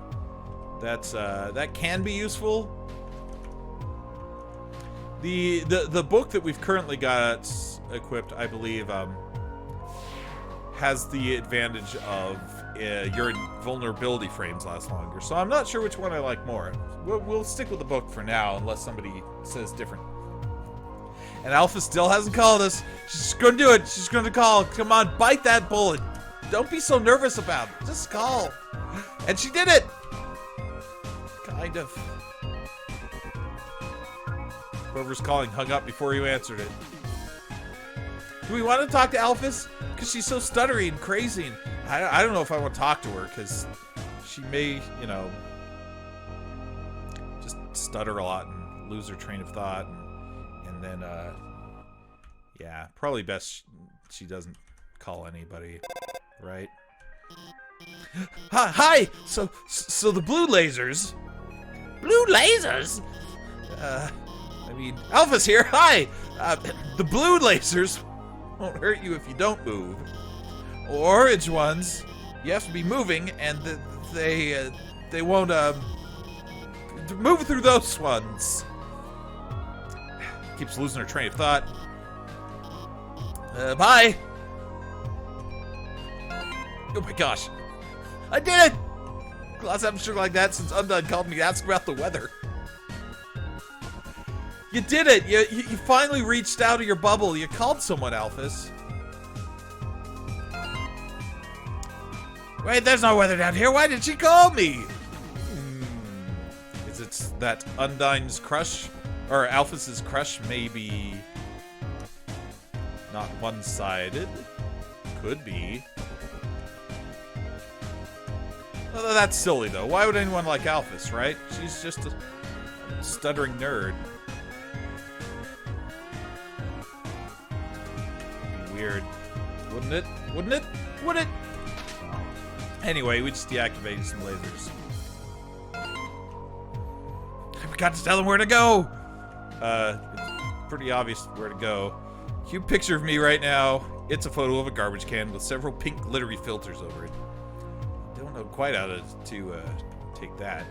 that's that can be useful. The book that we've currently got equipped, I believe, has the advantage of your vulnerability frames last longer. So I'm not sure which one I like more. We'll stick with the book for now, unless somebody says different. And Alpha still hasn't called us. She's gonna do it. She's gonna call. Come on, bite that bullet. Don't be so nervous about it. Just call. And she did it! Kind of. Whoever's calling hung up before you answered it. Do we want to talk to Alphys? Because she's so stuttery and crazy. And I don't know if I want to talk to her, because she may, you know, just stutter a lot and lose her train of thought. And then, yeah, probably best she doesn't call anybody, right? Hi! So the blue lasers... Blue lasers? I mean, Alpha's here. Hi! The blue lasers won't hurt you if you don't move. Orange ones, you have to be moving, and they won't move through those ones. Keeps losing her train of thought. Bye. Oh my gosh, I did it! Last time sugar like that since Undone called me to ask about the weather. You did it! You finally reached out of your bubble. You called someone, Alphys. Wait, there's no weather down here. Why did she call me? Is it that Undine's crush? Or Alphys's crush maybe not one-sided? Could be. Well, that's silly, though. Why would anyone like Alphys, right? She's just a stuttering nerd. Weird. Wouldn't it? Wouldn't it? Would it? Anyway, we just deactivated some lasers. I forgot to tell them where to go! It's pretty obvious where to go. Cute picture of me right now. It's a photo of a garbage can with several pink glittery filters over it. Don't know quite how to take that.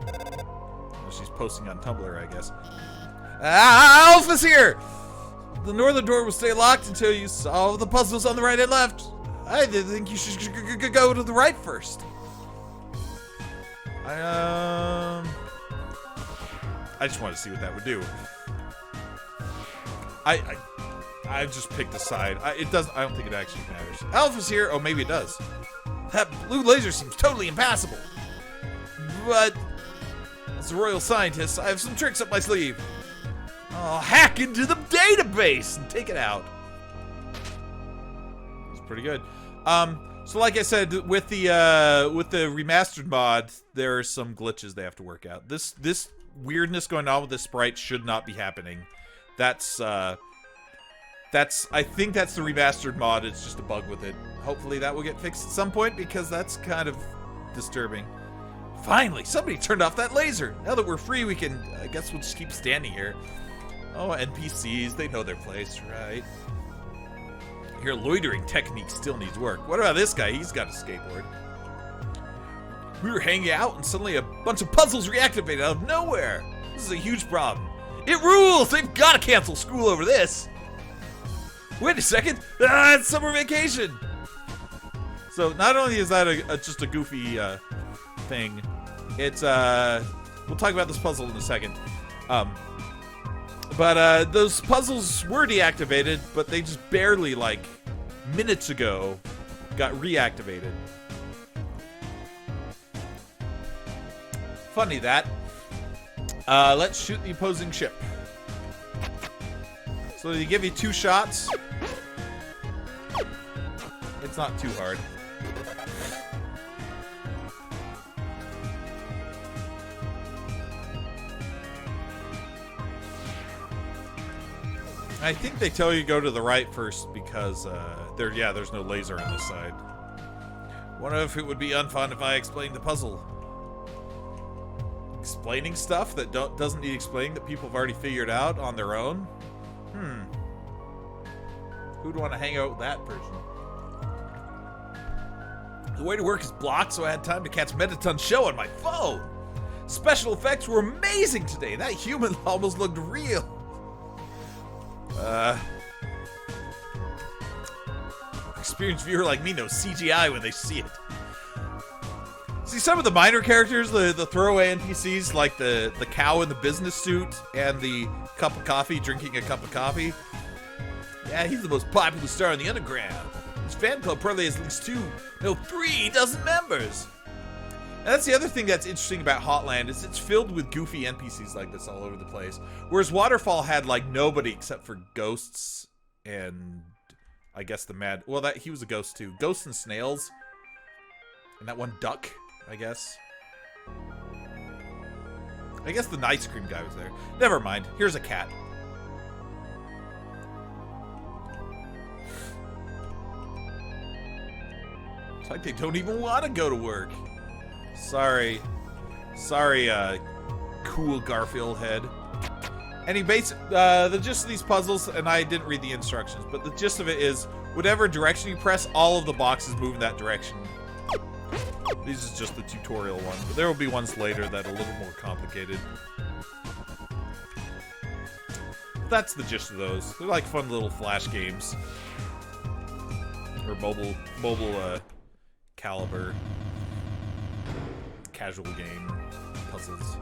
Well, she's posting on Tumblr, I guess. Alpha's here! The northern door will stay locked until you solve the puzzles on the right and left. I think you should go to the right first. I just want to see what that would do. I just picked a side. It doesn't. I don't think it actually matters. Alpha's here. Oh, maybe it does. That blue laser seems totally impassable. But as a royal scientist, I have some tricks up my sleeve. I'll hack into the database and take it out. It's pretty good. So like I said, with the remastered mod, there are some glitches they have to work out. This weirdness going on with the sprite should not be happening. That's I think that's the remastered mod. It's just a bug with it. Hopefully that will get fixed at some point, because that's kind of disturbing. Finally, somebody turned off that laser. Now that we're free, we can, I guess we'll just keep standing here. Oh, NPCs, they know their place, right? Your loitering technique still needs work. What about this guy? He's got a skateboard. We were hanging out and suddenly a bunch of puzzles reactivated out of nowhere. This is a huge problem. It rules! They've got to cancel school over this. Wait a second. It's summer vacation. So not only is that just a goofy thing, it's we'll talk about this puzzle in a second. But those puzzles were deactivated, but they just barely, like, minutes ago, got reactivated. Funny that. Let's shoot the opposing ship. So they give you 2 shots. It's not too hard. I think they tell you to go to the right first because there's no laser on this side. Wonder if it would be unfun if I explained the puzzle. Explaining stuff that doesn't need explaining that people have already figured out on their own? Who'd want to hang out with that person? The way to work is blocked, so I had time to catch Metaton's show on my phone. Special effects were amazing today. That human almost looked real. Experienced viewer like me knows CGI when they see it. See, some of the minor characters, the throwaway NPCs, like the cow in the business suit and the cup of coffee, drinking a cup of coffee. Yeah, he's the most popular star in the underground. His fan club probably has at least 3 dozen members. And that's the other thing that's interesting about Hotland, is it's filled with goofy NPCs like this all over the place. Whereas Waterfall had, like, nobody except for ghosts and I guess the mad... Well, that he was a ghost, too. Ghosts and snails. And that one duck, I guess. I guess the ice cream guy was there. Never mind. Here's a cat. It's like they don't even want to go to work. Sorry. Sorry, cool Garfield head. And he the gist of these puzzles, and I didn't read the instructions, but the gist of it is, whatever direction you press, all of the boxes move in that direction. This is just the tutorial one, but there will be ones later that are a little more complicated. That's the gist of those. They're like fun little flash games. Or mobile, caliber, casual game puzzles.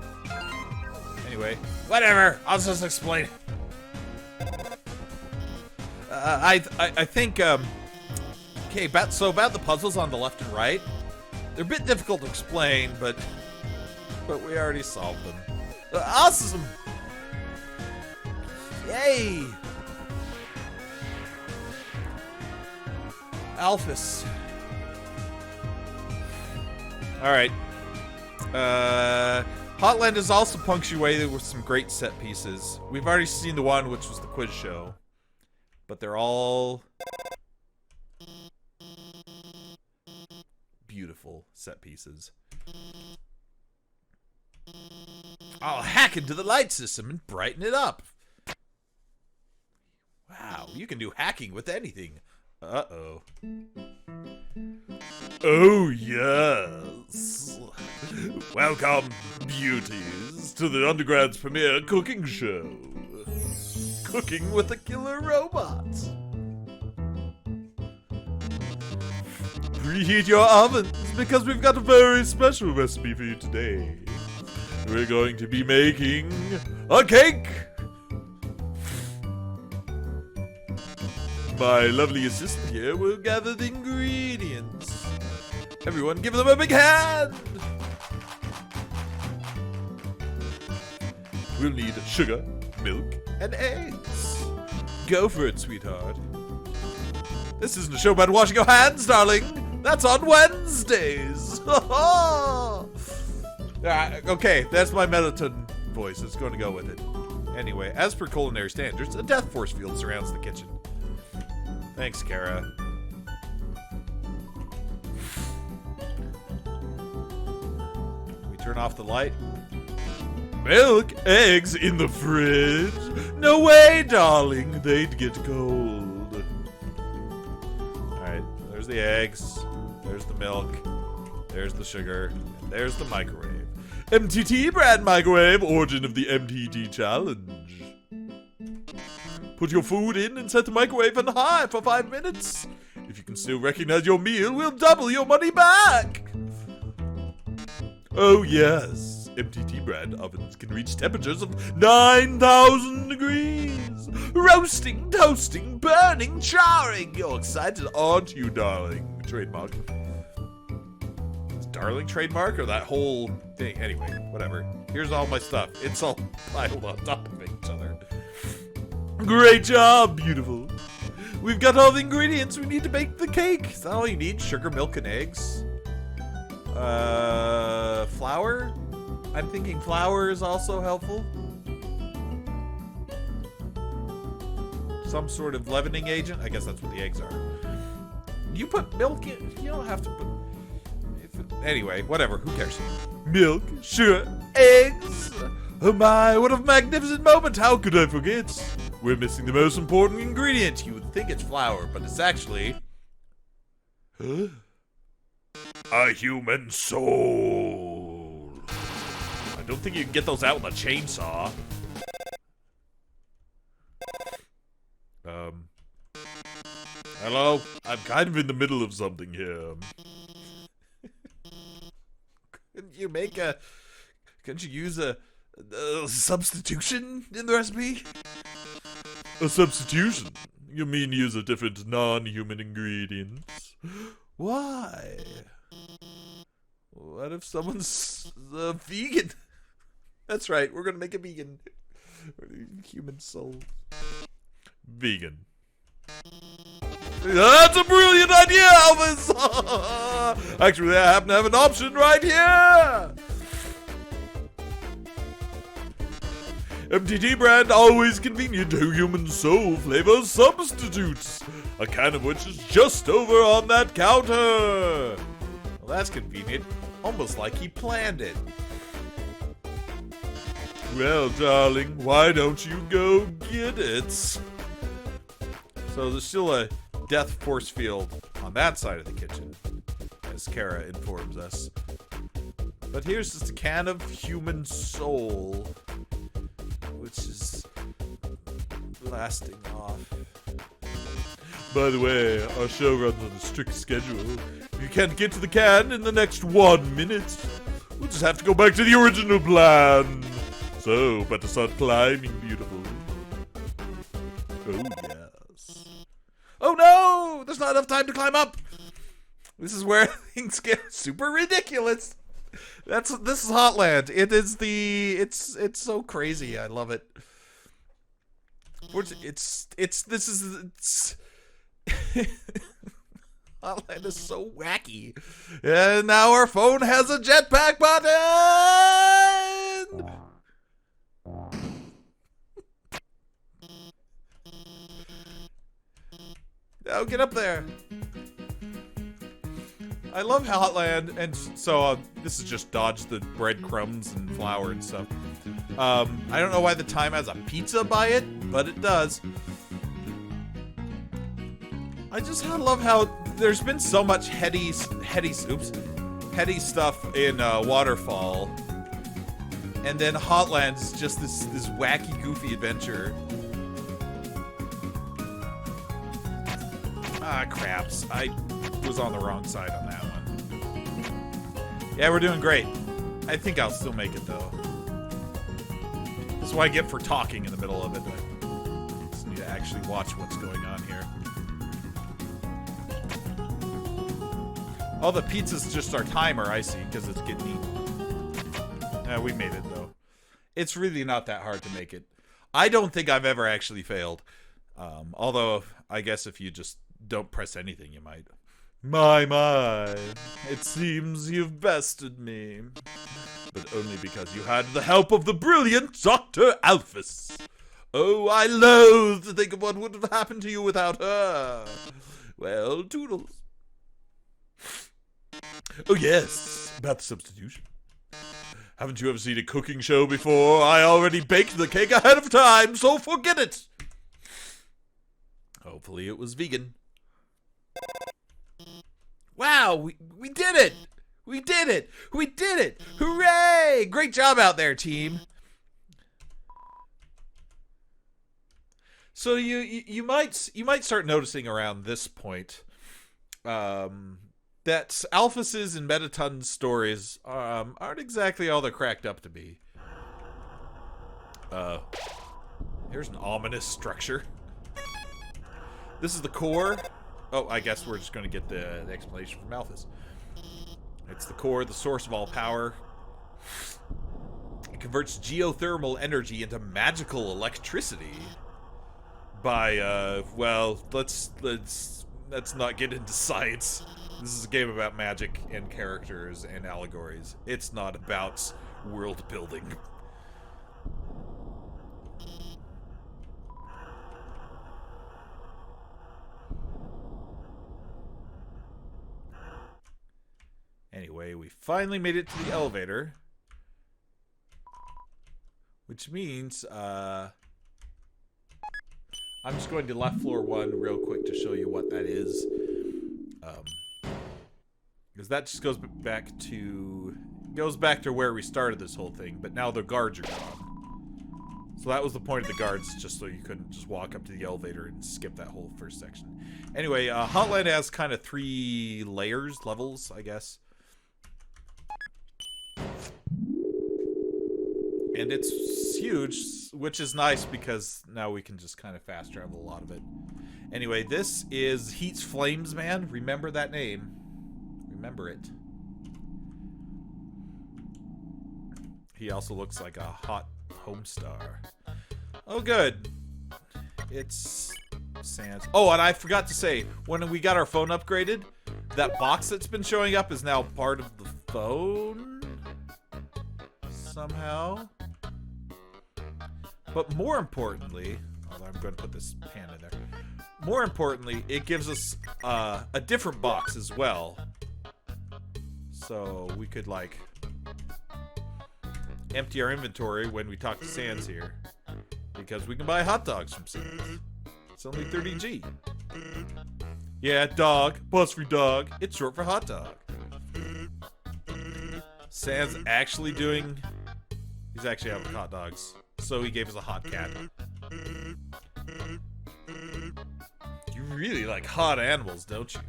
Anyway, whatever. I'll just explain. I think okay. About the puzzles on the left and right, they're a bit difficult to explain, but we already solved them. Awesome! Yay! Alphys. Alright. Hotland is also punctuated with some great set pieces. We've already seen the one, which was the quiz show. But they're all beautiful set pieces. I'll hack into the light system and brighten it up. Wow, you can do hacking with anything. Uh-oh. Oh, yes. Welcome, beauties, to the undergrad's premiere cooking show. Cooking with a killer robot. Preheat your ovens, because we've got a very special recipe for you today. We're going to be making a cake. My lovely assistant here will gather the ingredients. Everyone give them a big hand! We'll need sugar, milk, and eggs. Go for it, sweetheart. This isn't a show about washing your hands, darling. That's on Wednesdays. Okay, that's my Melaton voice. It's going to go with it. Anyway, as per culinary standards, a death force field surrounds the kitchen. Thanks, Chara. We turn off the light. Milk, eggs in the fridge? No way, darling. They'd get cold. Alright, there's the eggs. There's the milk. There's the sugar. And there's the microwave. MTT brand microwave, origin of the MTT challenge. Put your food in and set the microwave on high for 5 minutes. If you can still recognize your meal, we'll double your money back. Oh yes, MTT brand ovens can reach temperatures of 9,000 degrees. Roasting, toasting, burning, charring. You're excited, aren't you, darling? Trademark. Is darling trademark or that whole thing? Anyway, whatever. Here's all my stuff. It's all piled on top of each other. Great job, beautiful. We've got all the ingredients we need to bake the cake. Is that all you need? Sugar, milk, and eggs? Flour? I'm thinking flour is also helpful. Some sort of leavening agent? I guess that's what the eggs are. You put milk in? You don't have to put... Anyway, whatever. Who cares? Milk, sugar, eggs. Oh my, what a magnificent moment. How could I forget? We're missing the most important ingredient. You would think it's flour, but it's actually... a human soul. I don't think you can get those out with a chainsaw. Hello? I'm kind of in the middle of something here. Couldn't you make a... Couldn't you use a substitution in the recipe? A substitution? You mean use a different non-human ingredients? Why? What if someone's a vegan? That's right, we're gonna make a vegan. Human soul. Vegan. That's a brilliant idea, Elvis! Actually, I happen to have an option right here! MTT brand, always convenient human soul flavor substitutes. A can of which is just over on that counter. Well, that's convenient. Almost like he planned it. Well, darling, why don't you go get it? So there's still a death force field on that side of the kitchen, as Chara informs us. But here's just a can of human soul, which is blasting off. By the way, our show runs on a strict schedule. If you can't get to the can in the next 1 minute, we'll just have to go back to the original plan. So, better start climbing, beautiful. Oh, yes. Oh no! There's not enough time to climb up! This is where things get super ridiculous. This is Hotland. It is it's so crazy. I love it. Hotland is so wacky. And now our phone has a jetpack button. Now get up there. I love Hotland, and so this is just dodge the breadcrumbs and flour and stuff. I don't know why the time has a pizza by it, but it does. I just love how there's been so much heady stuff in Waterfall, and then Hotland's just this wacky, goofy adventure. Ah, craps. I was on the wrong side on that one. Yeah, we're doing great. I think I'll still make it, though. This is what I get for talking in the middle of it. I just need to actually watch what's going on here. Oh, the pizza's just our timer, I see, because it's getting eaten. Yeah, we made it, though. It's really not that hard to make it. I don't think I've ever actually failed. Although, I guess if you just don't press anything, you might. My. It seems you've bested me. But only because you had the help of the brilliant Dr. Alphys. Oh, I loathe to think of what would have happened to you without her. Well, toodles. Oh, yes. About the substitution. Haven't you ever seen a cooking show before? I already baked the cake ahead of time, so forget it. Hopefully it was vegan. Wow, we did it! We did it! We did it! Hooray! Great job out there, team. So you might start noticing around this point that Alphys's and Metaton's stories aren't exactly all they're cracked up to be. Here's an ominous structure. This is the core. Oh, I guess we're just going to get the explanation from Alphys. It's the core, the source of all power. It converts geothermal energy into magical electricity. By, well, let's not get into science. This is a game about magic and characters and allegories. It's not about world building. Anyway, we finally made it to the elevator. Which means, I'm just going to left floor 1 real quick to show you what that is. Because that just goes back to where we started this whole thing, but now the guards are gone. So that was the point of the guards, just so you couldn't just walk up to the elevator and skip that whole first section. Anyway, Hotland has kind of 3 levels, I guess. And it's huge, which is nice because now we can just kind of fast travel a lot of it. Anyway, this is Heat's Flames Man. Remember that name. Remember it. He also looks like a hot home star. Oh, good. It's Sans. Oh, and I forgot to say, when we got our phone upgraded, that box that's been showing up is now part of the phone? Somehow. But more importantly, although I'm going to put this pan in there. More importantly, it gives us a different box as well. So we could, like, empty our inventory when we talk to Sans here. Because we can buy hot dogs from Sans. It's only 30G. Yeah, dog. Apostrophe dog. It's short for hot dog. Sans actually doing... He's actually having hot dogs. So he gave us a hot cat. You really like hot animals, don't you?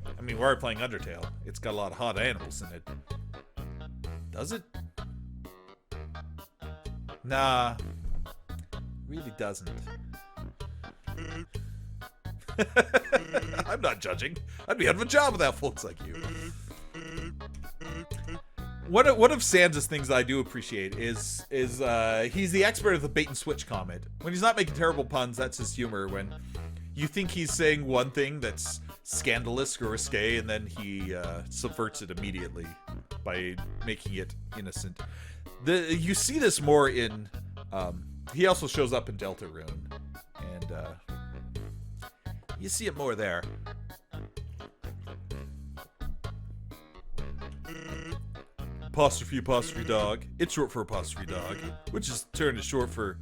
I mean, we're already playing Undertale. It's got a lot of hot animals in it. Does it? Nah. Really doesn't. I'm not judging. I'd be out of a job without folks like you. One of Sans' things that I do appreciate is he's the expert of the bait and switch comment. When he's not making terrible puns, that's his humor. When you think he's saying one thing that's scandalous or risque, and then he subverts it immediately by making it innocent. You see this more in... he also shows up in Deltarune, and you see it more there. Apostrophe dog. It's short for apostrophe dog, which is turned to short for,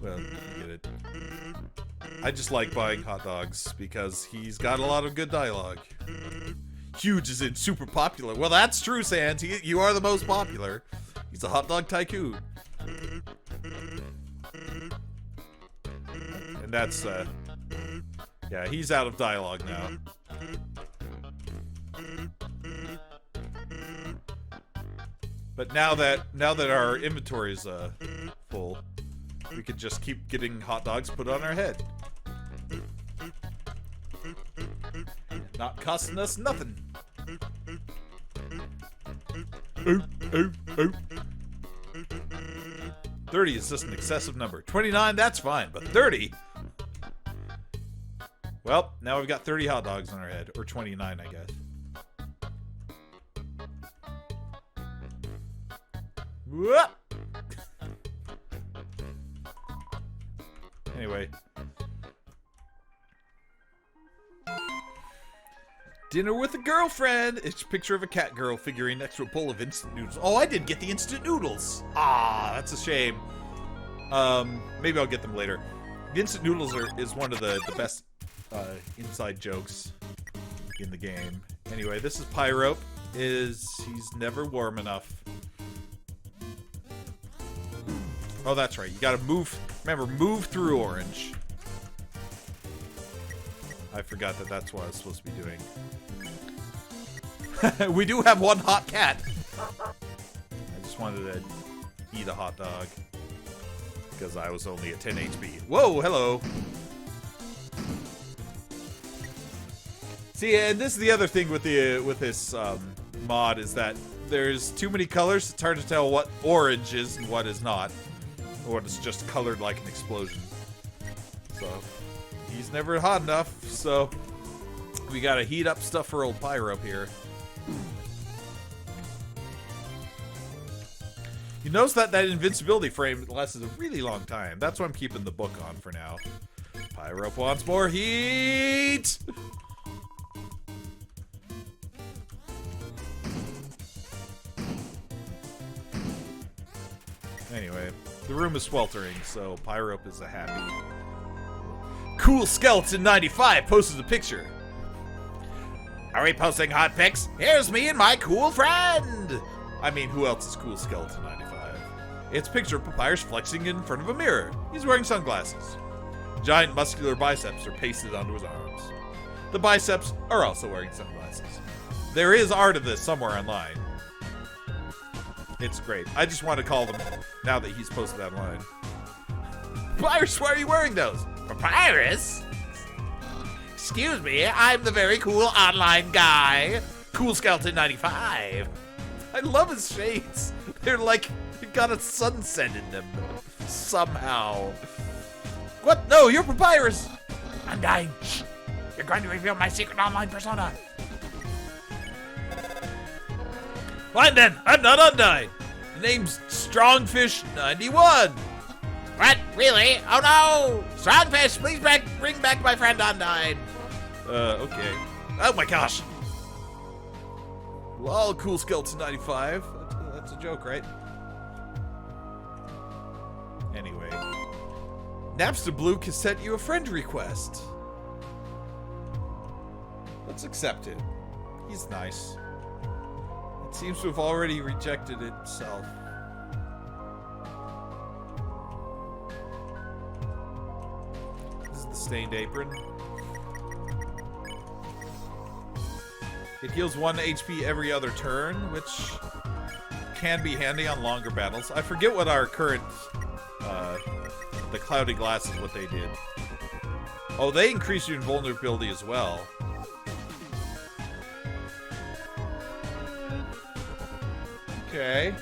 well, you get it. I just like buying hot dogs because he's got a lot of good dialogue. Huge is in super popular. Well, that's true, Sans. You are the most popular. He's a hot dog tycoon. And that's, yeah, he's out of dialogue now. But now that our inventory is full, we could just keep getting hot dogs put on our head. Not costing us nothing. Oh, oh, oh. 30 is just an excessive number. 29, that's fine, but 30? Well, now we've got 30 hot dogs on our head. Or 29, I guess. Whoop! Anyway. Dinner with a girlfriend! It's a picture of a cat girl figurine next to a bowl of instant noodles. Oh, I didn't get the instant noodles! Ah, that's a shame. Maybe I'll get them later. The instant noodles is one of the best inside jokes in the game. Anyway, this is Pyrope. He's never warm enough. Oh, that's right. You gotta move. Remember, move through orange. I forgot that that's what I was supposed to be doing. We do have one hot cat. I just wanted to eat a hot dog. Because I was only at 10 HP. Whoa, hello. See, and this is the other thing with this mod is that there's too many colors. It's hard to tell what orange is and what is not. Or it's just colored like an explosion. So, he's never hot enough, so we gotta heat up stuff for old Pyro up here. You notice that invincibility frame lasts a really long time. That's why I'm keeping the book on for now. Pyro wants more heat! Anyway, the room is sweltering, so Pyrope is a happy. Cool Skeleton 95 posted a picture. Are we posting hot pics? Here's me and my cool friend! I mean, who else is Cool Skeleton 95? It's a picture of Papyrus flexing in front of a mirror. He's wearing sunglasses. Giant muscular biceps are pasted onto his arms. The biceps are also wearing sunglasses. There is art of this somewhere online. It's great. I just want to call them now that he's posted that line. Papyrus, why are you wearing those? Papyrus? Excuse me, I'm the very cool online guy. Cool Skeleton 95. I love his shades. They're like, got a sunset in them. Somehow. What? No, you're Papyrus! Undyne, shh. You're going to reveal my secret online persona. Fine then, I'm not Undyne. The name's Strongfish91. What? Really? Oh no! Strongfish, please bring back my friend Undyne. Okay. Oh my gosh. Well, cool skeleton 95. That's a joke, right? Anyway. Napster Blue has sent you a friend request. Let's accept it. He's nice. It seems to have already rejected itself. This is the stained apron. It heals 1 HP every other turn, which can be handy on longer battles. I forget what our current, the cloudy glasses, what they did. Oh, they increase your invulnerability as well. Okay.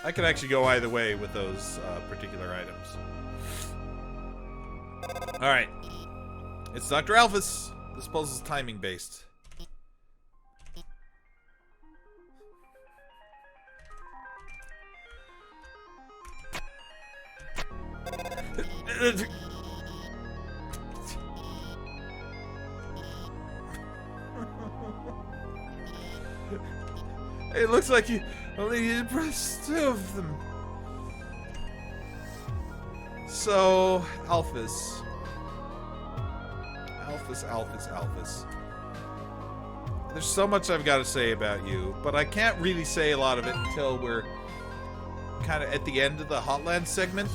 I could actually go either way with those particular items. Alright. It's Dr. Alphys. This puzzle is timing based. It looks like you only need to press 2 of them. So, Alphys. Alphys. There's so much I've got to say about you, but I can't really say a lot of it until we're kind of at the end of the Hotland segment,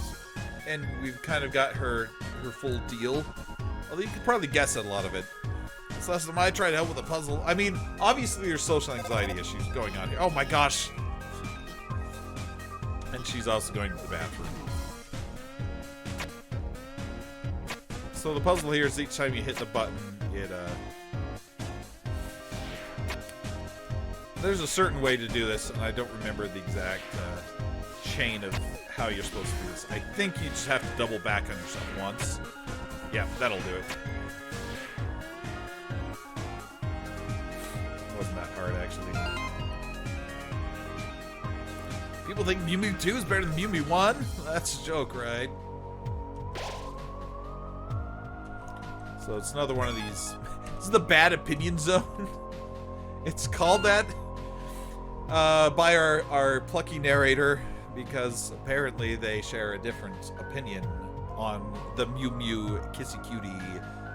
and we've kind of got her full deal. Although you could probably guess at a lot of it. This last time I tried to help with a puzzle. I mean, obviously there's social anxiety issues going on here. Oh my gosh. And she's also going to the bathroom. So the puzzle here is each time you hit the button, it, there's a certain way to do this, and I don't remember the exact, chain of how you're supposed to do this. I think you just have to double back on yourself once. Yeah, that'll do it. Wasn't that hard, actually. People think Mew Mew 2 is better than Mew Mew 1? That's a joke, right? So it's another one of these. This is the bad opinion zone. It's called that by our plucky narrator, because apparently they share a different opinion on the Mew Mew Kissy Cutie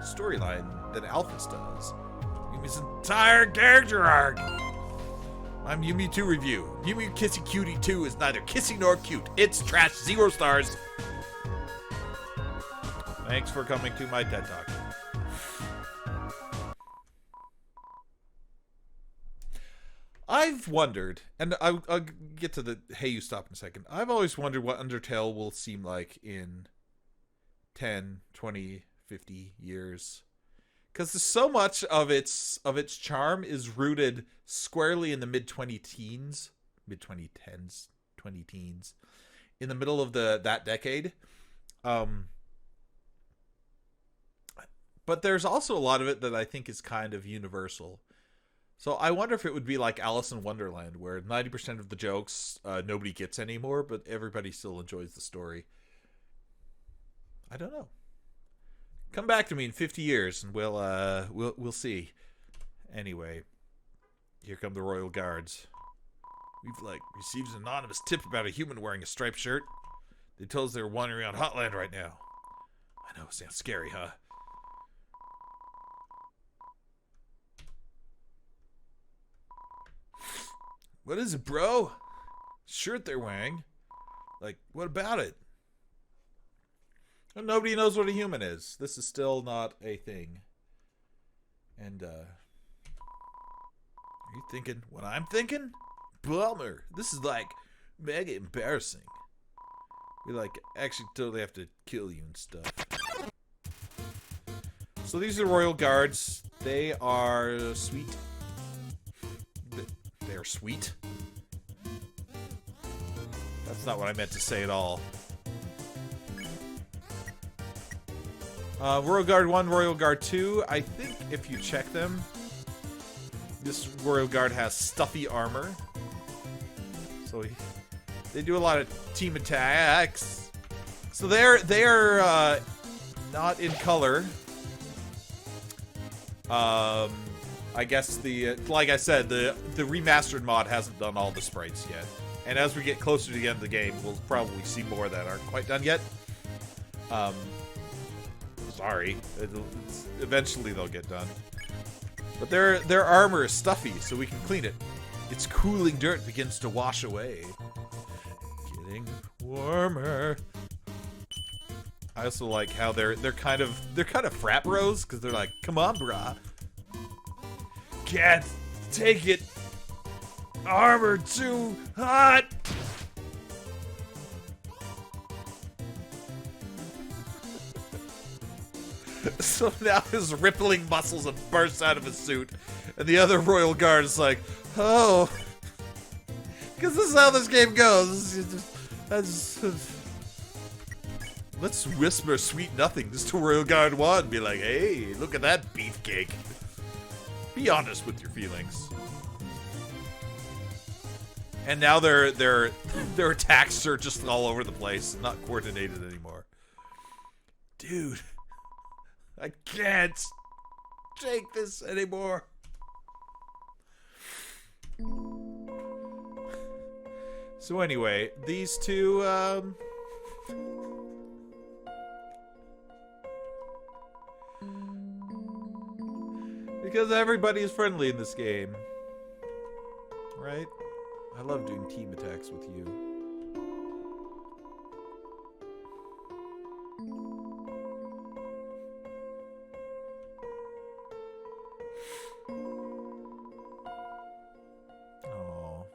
storyline than Alphys does. Mew Mew's entire character arc. My Mew Mew 2 review. Mew Mew Kissy Cutie 2 is neither kissy nor cute. It's trash. 0 stars. Thanks for coming to my TED Talk. I've wondered, and I'll get to the hey you stop in a second. I've always wondered what Undertale will seem like in 10, 20, 50 years. Because so much of its charm is rooted squarely in the mid-2010s, mid-2010s, 20 teens, in the middle of that decade. But there's also a lot of it that I think is kind of universal. So I wonder if it would be like Alice in Wonderland, where 90% of the jokes nobody gets anymore, but everybody still enjoys the story. I don't know. Come back to me in 50 years, and we'll see. Anyway, here come the Royal Guards. We've received an anonymous tip about a human wearing a striped shirt. They told us they were wandering around Hotland right now. I know, it sounds scary, huh? What is it, bro? Shirt they're wearing. What about it? Well, nobody knows what a human is. This is still not a thing. And, are you thinking what I'm thinking? Bummer. This is, mega embarrassing. We, actually totally have to kill you and stuff. So these are Royal Guards. They are sweet. They're sweet. That's not what I meant to say at all. Royal Guard 1, Royal Guard 2. I think if you check them, this Royal Guard has stuffy armor. So they do a lot of team attacks. So they're not in color. I guess like I said, the remastered mod hasn't done all the sprites yet. And as we get closer to the end of the game, we'll probably see more that aren't quite done yet. Sorry. Eventually they'll get done. But their armor is stuffy, so we can clean it. Its cooling dirt begins to wash away. Getting warmer. I also like how they're kind of frat bros, because they're like, come on, brah. Can't take it. Armor too hot. So now his rippling muscles have burst out of his suit, and the other Royal Guard is like, oh, because this is how this game goes. Let's whisper sweet nothings to Royal Guard 1. Be like, hey, look at that beefcake. Be honest with your feelings. And now their attacks are just all over the place, not coordinated anymore. Dude, I can't take this anymore. So anyway, these two, because everybody is friendly in this game, right? I love doing team attacks with you. Oh.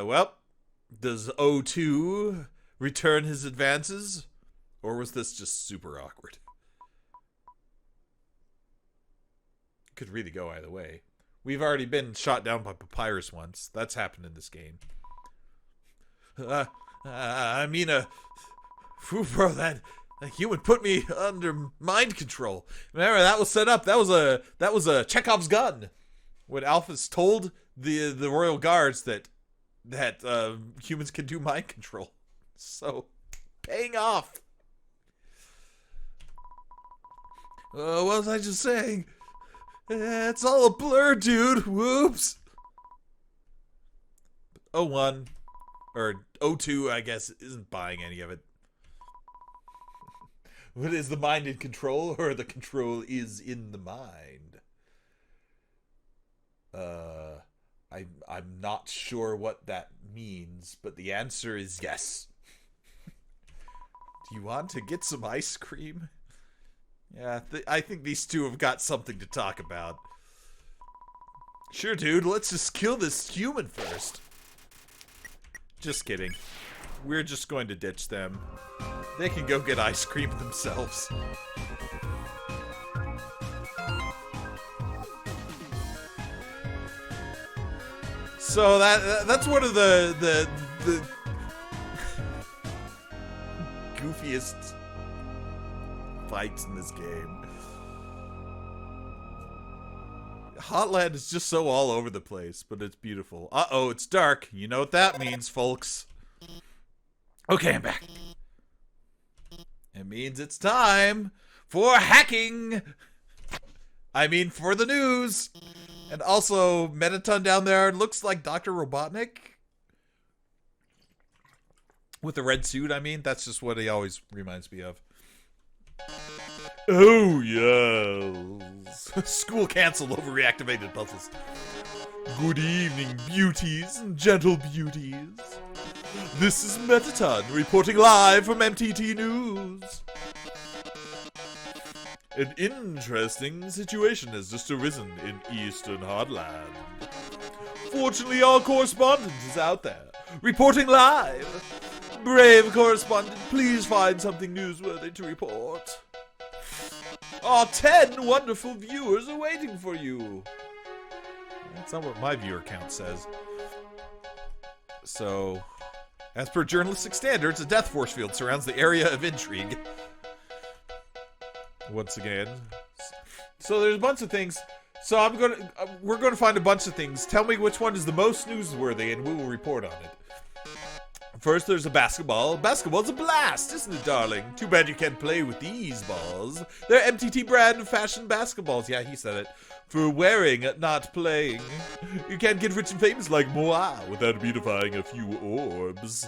Well, does O2 return his advances? Or was this just super awkward? Could really go either way. We've already been shot down by Papyrus once. That's happened in this game. I mean, bro, that human put me under mind control. Remember, that was set up. That was a Chekhov's gun. When Alphys told the Royal Guards that humans can do mind control. So, paying off. What was I just saying? It's all a blur, dude. Whoops. O1, or O2, I guess, isn't buying any of it. What is the mind in control, or the control is in the mind? I'm not sure what that means, but the answer is yes. Do you want to get some ice cream? Yeah, I think these two have got something to talk about. Sure, dude, let's just kill this human first. Just kidding. We're just going to ditch them. They can go get ice cream themselves. So that's one of the goofiest fights in this game. Hotland is just so all over the place, but it's beautiful. Uh-oh, it's dark. You know what that means, folks. Okay, I'm back. It means it's time for hacking. I mean, for the news. And also, Metaton down there looks like Dr. Robotnik. With the red suit, I mean. That's just what he always reminds me of. Oh, yes. School canceled over reactivated puzzles. Good evening, beauties and gentle beauties. This is Metaton reporting live from MTT News. An interesting situation has just arisen in Eastern Hotland. Fortunately, our correspondent is out there, reporting live. Brave correspondent, please find something newsworthy to report. Our 10 wonderful viewers are waiting for you. That's not what my viewer count says. So, As per journalistic standards, a death force field surrounds the area of intrigue. Once again. So there's a bunch of things. So we're gonna find a bunch of things. Tell me which one is the most newsworthy, and we will report on it. First, there's a basketball. Basketball's a blast, isn't it, darling? Too bad you can't play with these balls. They're MTT brand fashion basketballs. Yeah, he said it. For wearing, not playing. You can't get rich and famous like moi without beautifying a few orbs.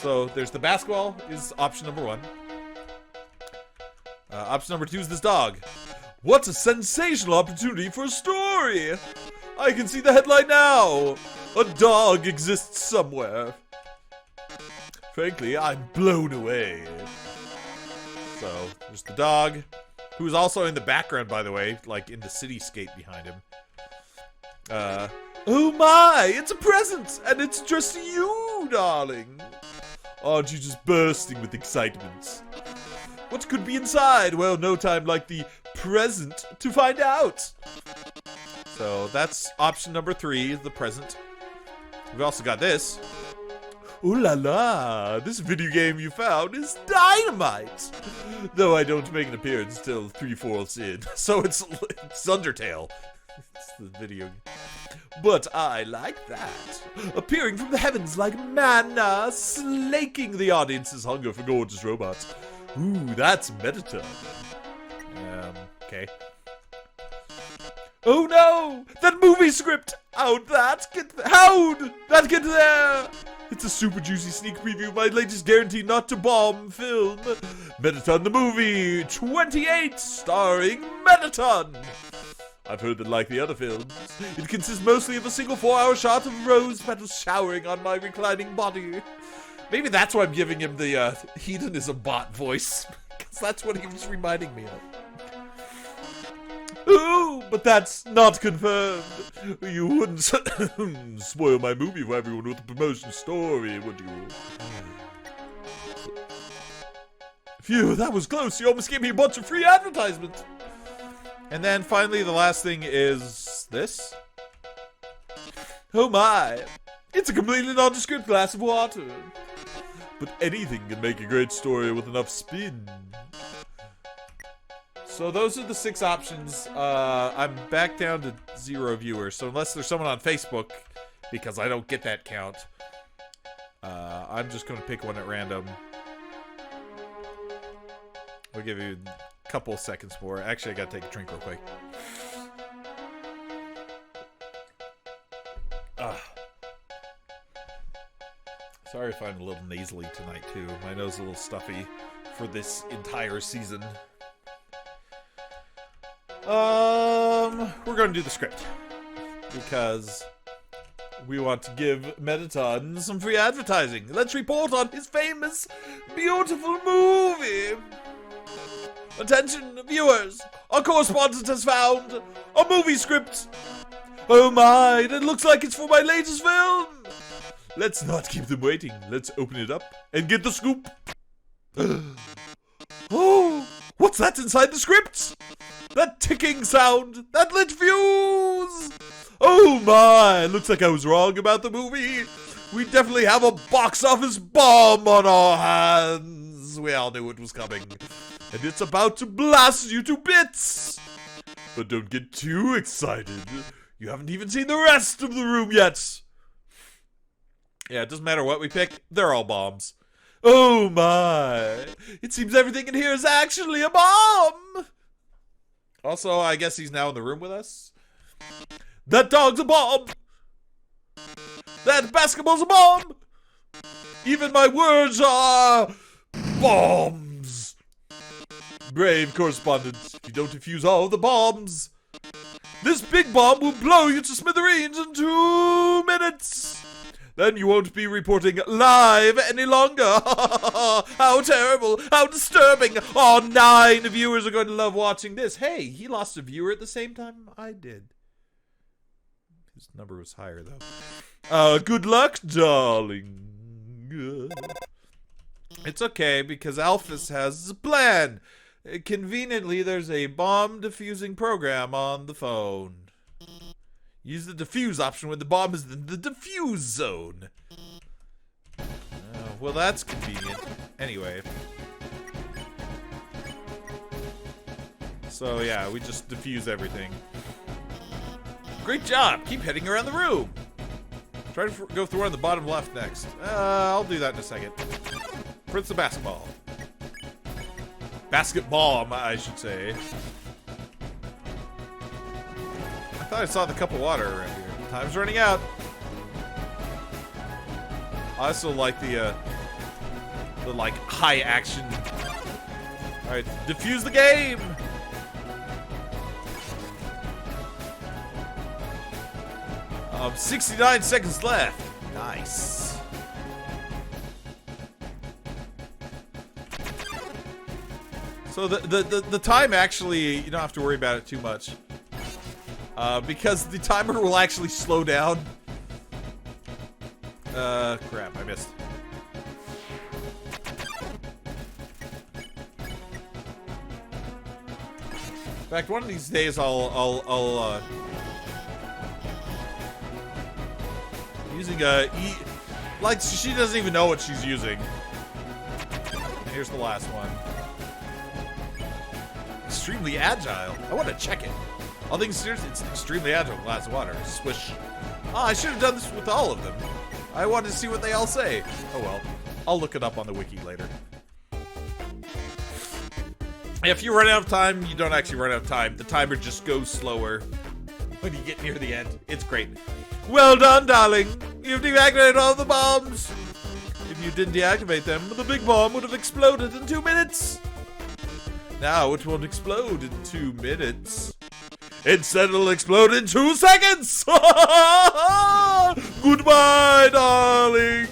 So there's the basketball is option number 1. Option number 2 is this dog. What a sensational opportunity for a story! I can see the headline now! A dog exists somewhere. Frankly, I'm blown away. So, there's the dog, who's also in the background, by the way, like in the cityscape behind him. Oh my, it's a present, and it's just you, darling. Aren't you just bursting with excitement? What could be inside? Well, no time like the present to find out. So that's option number 3, the present. We've also got this. Ooh la la, this video game you found is dynamite. Though I don't make an appearance till 3/4 in. So it's Undertale. It's the video game. But I like that. Appearing from the heavens like manna, slaking the audience's hunger for gorgeous robots. Ooh, that's Mediton. Okay. Oh no! That movie script! How'd that get there? It's a super juicy sneak preview of my latest guaranteed not to bomb film. Mediton the movie 28, starring Mediton. I've heard that like the other films, it consists mostly of a single 4-hour shot of rose petals showering on my reclining body. Maybe that's why I'm giving him the hedonism bot voice, because that's what he was reminding me of. Ooh, but that's not confirmed. You wouldn't spoil my movie for everyone with a promotion story, would you? Phew, that was close. You almost gave me a bunch of free advertisement. And then finally, the last thing is this. Oh my, it's a completely nondescript glass of water. But anything can make a great story with enough spin. So those are the 6 options. I'm back down to 0 viewers. So unless there's someone on Facebook, because I don't get that count, I'm just going to pick one at random. We'll give you a couple seconds more. Actually, I got to take a drink real quick. Sorry if I'm a little nasally tonight, too. My nose is a little stuffy for this entire season. We're going to do the script because we want to give Mediton some free advertising. Let's report on his famous, beautiful movie. Attention, viewers. Our correspondent has found a movie script. Oh my, it looks like it's for my latest film. Let's not keep them waiting. Let's open it up and get the scoop. Oh, what's that inside the script? That ticking sound! That lit fuse! Oh my! Looks like I was wrong about the movie. We definitely have a box office bomb on our hands. We all knew it was coming. And it's about to blast you to bits! But don't get too excited. You haven't even seen the rest of the room yet. Yeah, it doesn't matter what we pick. They're all bombs. Oh my! It seems everything in here is actually a bomb! Also, I guess he's now in the room with us. That dog's a bomb! That basketball's a bomb! Even my words are bombs! Brave correspondent, if you don't defuse all the bombs, this big bomb will blow you to smithereens in 2 minutes! Then you won't be reporting live any longer. How terrible. How disturbing. Oh, 9 viewers are going to love watching this. Hey, he lost a viewer at the same time I did. His number was higher, though. Good luck, darling. It's okay, because Alphys has a plan. Conveniently, there's a bomb defusing program on the phone. Use the defuse option when the bomb is in the defuse zone. well, that's convenient. Anyway. So, yeah, we just defuse everything. Great job! Keep heading around the room! Try to go through on the bottom left next. I'll do that in a second. Prince of Basketball. Basketball, I should say. I thought I saw the cup of water around here. Time's running out. I also like the like high action. All right, defuse the game. 69 seconds left. Nice. So the time actually, you don't have to worry about it too much. Because the timer will actually slow down. Crap, I missed. In fact, one of these days I'll using like she doesn't even know what she's using. And here's the last one. Extremely agile. I want to check it. All things seriously, it's an extremely agile glass of water. Swish. Oh, I should have done this with all of them. I wanted to see what they all say. Oh well. I'll look it up on the wiki later. If you run out of time, you don't actually run out of time. The timer just goes slower when you get near the end. It's great. Well done, darling. You've deactivated all the bombs. If you didn't deactivate them, the big bomb would have exploded in 2 minutes. Now it won't explode in 2 minutes. Instead, it'll explode in 2 seconds. Goodbye, darling.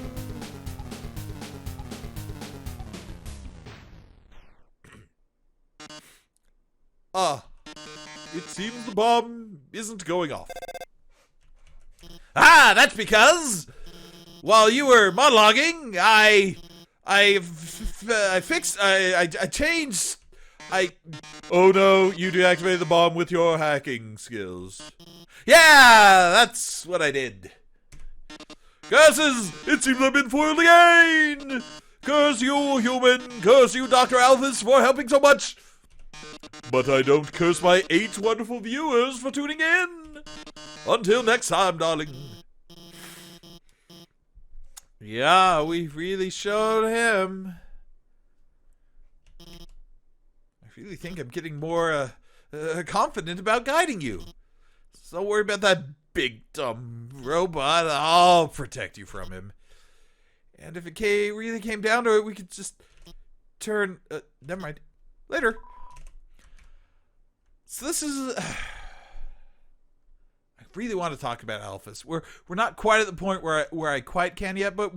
It seems the bomb isn't going off. Ah, that's because while you were monologuing, I changed. Oh no, you deactivated the bomb with your hacking skills. Yeah, that's what I did. Curses! It seems I've been foiled again! Curse you, human! Curse you, Dr. Alphys, for helping so much! But I don't curse my 8 wonderful viewers for tuning in! Until next time, darling. Yeah, we really showed him. I really think I'm getting more confident about guiding you. So don't worry about that big dumb robot. I'll protect you from him. And if it really came down to it, we could just turn... never mind. Later. So this is... I really want to talk about Alphys. We're not quite at the point where I quite can yet, but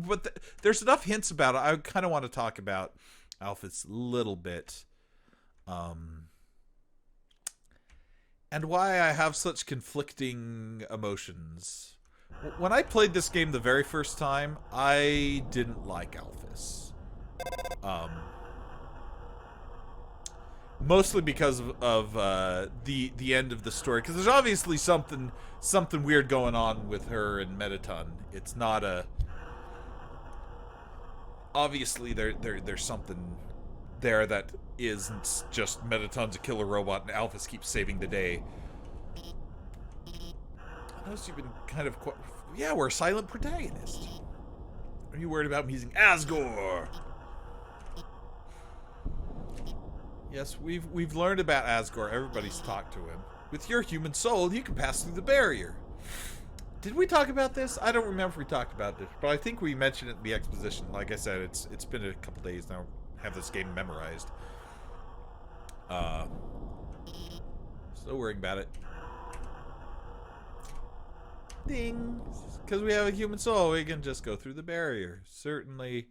there's enough hints about it. I kind of want to talk about Alphys a little bit. And why I have such conflicting emotions. When I played this game the very first time, I didn't like Alphys. Mostly because of the end of the story. Because there's obviously something weird going on with her and Mettaton. It's not a... Obviously there's something there that isn't just Mettaton's a killer robot and Alphys keeps saving the day. I noticed you've been kind of... Yeah, we're a silent protagonist. Are you worried about me using Asgore? Yes, we've learned about Asgore. Everybody's talked to him. With your human soul, you can pass through the barrier. Did we talk about this? I don't remember if we talked about this, but I think we mentioned it in the exposition. Like I said, it's been a couple days now. I have this game memorized. Still worrying about it. Ding! Because we have a human soul, we can just go through the barrier. Certainly,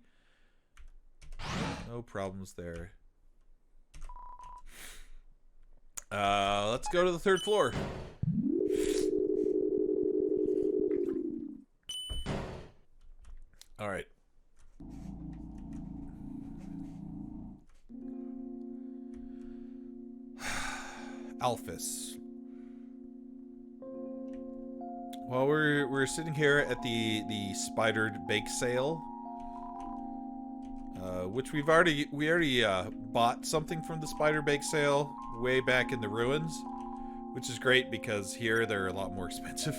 no problems there. Let's go to the 3rd floor. All right. Alphys. Well, we're sitting here at the spidered bake sale. which we already bought something from the spider bake sale way back in the ruins, which is great because here they're a lot more expensive.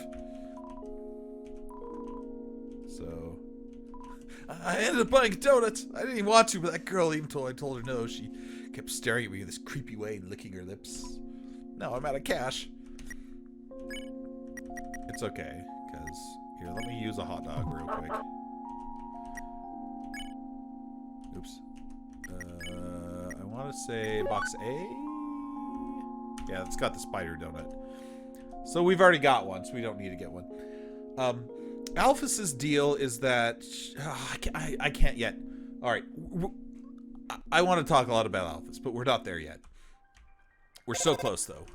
So I ended up buying donuts. I didn't even want to, but that girl, even though I told her no, she kept staring at me in this creepy way and licking her lips. Now I'm out of cash. It's okay, because here, let me use a hot dog real quick. Oops. I want to say box A. Yeah, it's got the spider donut. So we've already got one, so we don't need to get one. Alphys's deal is that I can't yet. All right, I want to talk a lot about Alphys, but we're not there yet. We're so close, though.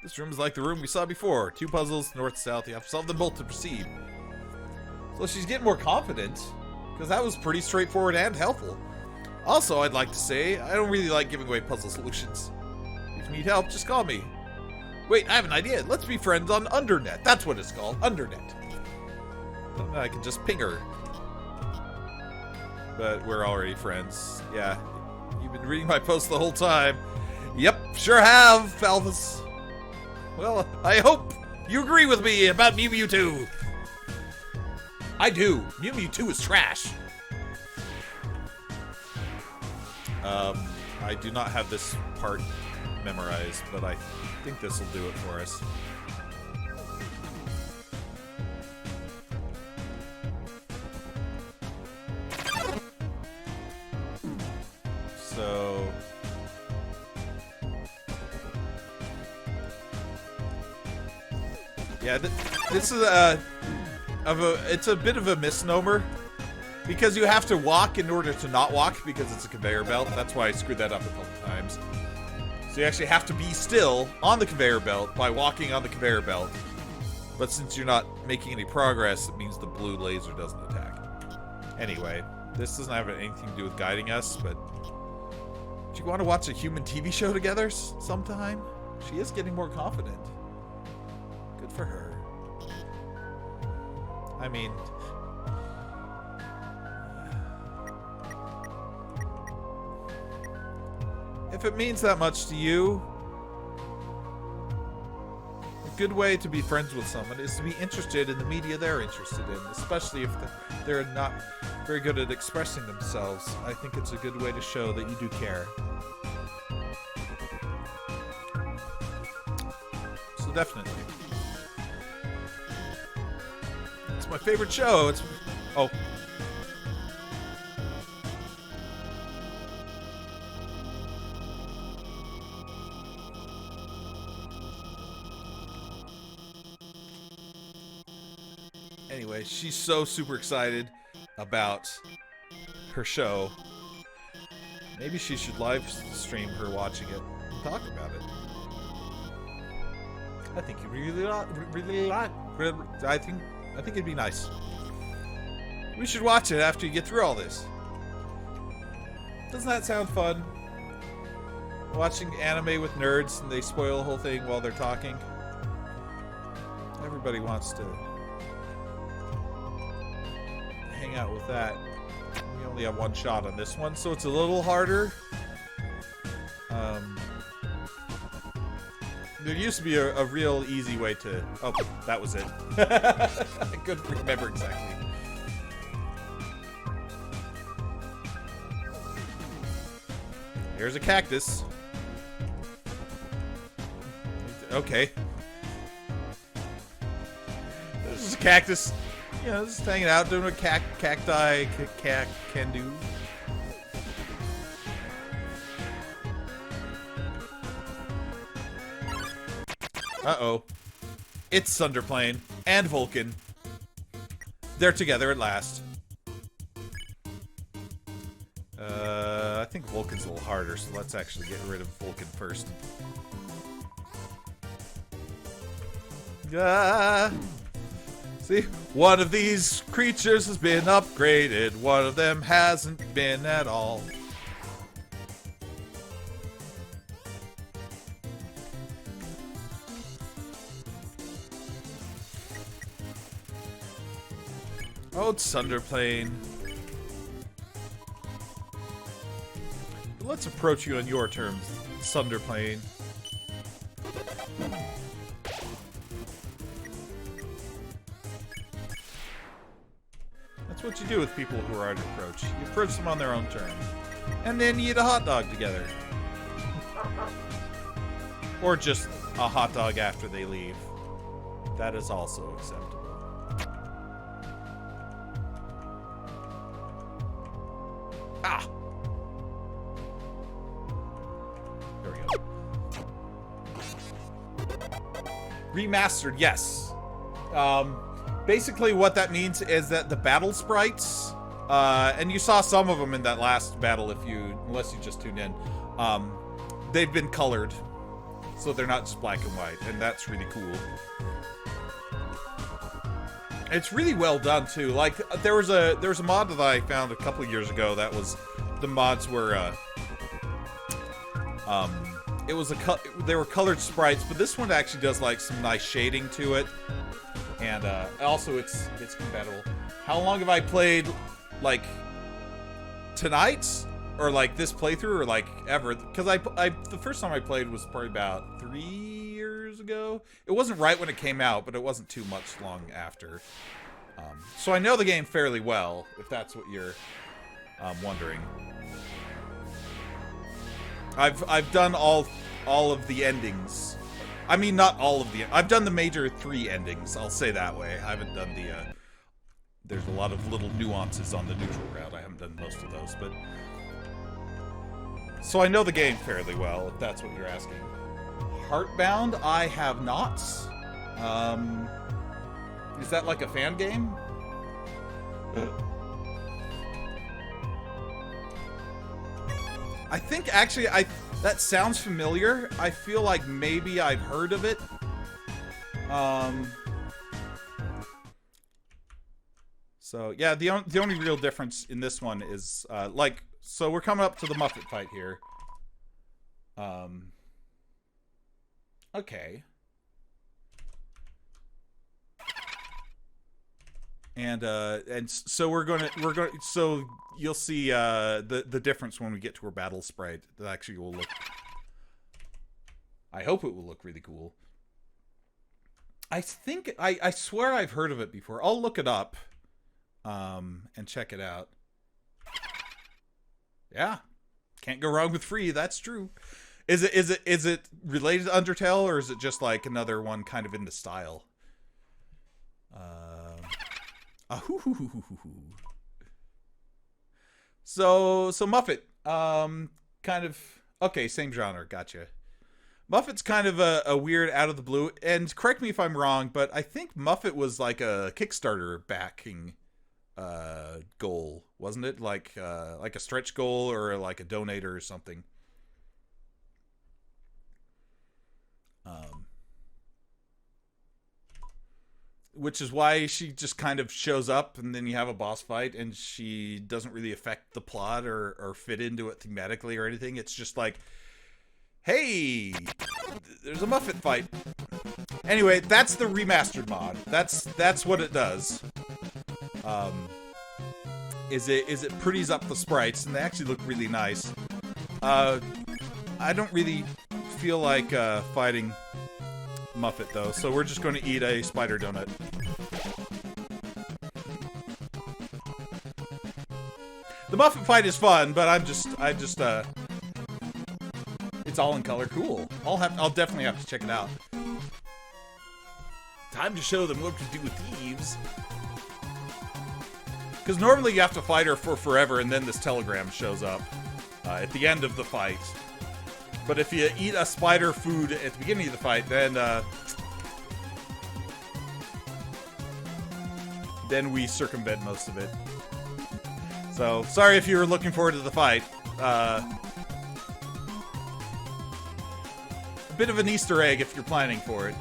This room is like the room we saw before. 2 puzzles, north, south. You have to solve them both to proceed. So she's getting more confident, because that was pretty straightforward and helpful. Also, I'd like to say, I don't really like giving away puzzle solutions. If you need help, just call me. Wait, I have an idea. Let's be friends on Undernet. That's what it's called, Undernet. Then I can just ping her. But we're already friends. Yeah, you've been reading my post the whole time. Yep, sure have, Alphys. Well, I hope you agree with me about Mew Mew 2. I do. Mew Mew 2 is trash. I do not have this part memorized, but I think this will do it for us. So... yeah, this is it's a bit of a misnomer. Because you have to walk in order to not walk, because it's a conveyor belt. That's why I screwed that up a couple times. So you actually have to be still on the conveyor belt by walking on the conveyor belt. But since you're not making any progress, it means the blue laser doesn't attack. Anyway, this doesn't have anything to do with guiding us, but... do you want to watch a human TV show together sometime? She is getting more confident. Good for her. I mean... if it means that much to you, a good way to be friends with someone is to be interested in the media they're interested in, especially if they're not very good at expressing themselves. I think it's a good way to show that you do care. So definitely. It's my favorite show. It's... oh. Anyway, she's so super excited about her show. Maybe she should live stream her watching it and talk about it. I think you really like. I think it'd be nice. We should watch it after you get through all this. Doesn't that sound fun? Watching anime with nerds and they spoil the whole thing while they're talking. Everybody wants to hang out with that. We only have one shot on this one, so it's a little harder. There used to be a real easy way to... oh, that was it. I couldn't remember exactly. Here's a cactus. Okay. This is a cactus. You know, just hanging out, doing what cacti can do. Uh-oh. It's Thunderplane and Vulcan. They're together at last. I think Vulcan's a little harder, so let's actually get rid of Vulcan first. See, one of these creatures has been upgraded. One of them hasn't been at all. Oh, it's Thunderplane. let's approach you on your terms, Sunderplane. That's what you do with people who are under approach. You approach them on their own terms. And then you eat a hot dog together. Or just a hot dog after they leave. That is also acceptable. Ah! There we go. Remastered, yes. Basically what that means is that the battle sprites, and you saw some of them in that last battle unless you just tuned in, they've been colored. So they're not just black and white, and that's really cool. It's really well done too. Like there was a mod that I found a couple of years ago that was the mods were they were colored sprites, but this one actually does like some nice shading to it, and also it's compatible. How long have I played? Like tonight, or like this playthrough, or like ever? Because I the first time I played was probably about 3 years ago. It wasn't right when it came out, but it wasn't too much long after. So I know the game fairly well, if that's what you're wondering. I've done all of the endings. I mean, not all of the. I've done the major 3 endings. I'll say that way. I haven't done the. There's a lot of little nuances on the neutral route. I haven't done most of those, but. So I know the game fairly well, if that's what you're asking. Heartbound, I have not. Is that like a fan game? I think actually that sounds familiar. I feel like maybe I've heard of it. So yeah, the only real difference in this one is so we're coming up to the Muffet fight here. Okay. And so we're going so you'll see the difference when we get to our battle sprite. That actually will look, I hope it will look really cool. I think I swear I've heard of it before. I'll look it up and check it out. Yeah. Can't go wrong with free, that's true. Is it related to Undertale, or is it just like another one kind of in the style? So Muffet, kind of, okay, same genre, gotcha. Muffet's kind of a weird out of the blue, and correct me if I'm wrong, but I think Muffet was like a Kickstarter backing goal, wasn't it? Like a stretch goal or like a donator or something. Which is why she just kind of shows up, and then you have a boss fight, and she doesn't really affect the plot or fit into it thematically or anything. It's just like, hey, there's a Muffet fight. Anyway, that's the remastered mod. That's what it does. Is it pretties up the sprites, and they actually look really nice. I don't really feel like fighting Muffet though, so we're just going to eat a spider donut. The Muffet fight is fun, but I just it's all in color. Cool. I'll definitely have to check it out. Time to show them what to do with thieves. Because normally you have to fight her for forever, and then this telegram shows up at the end of the fight. But if you eat a spider food at the beginning of the fight, then we circumvent most of it. So, sorry if you were looking forward to the fight. A bit of an Easter egg if you're planning for it.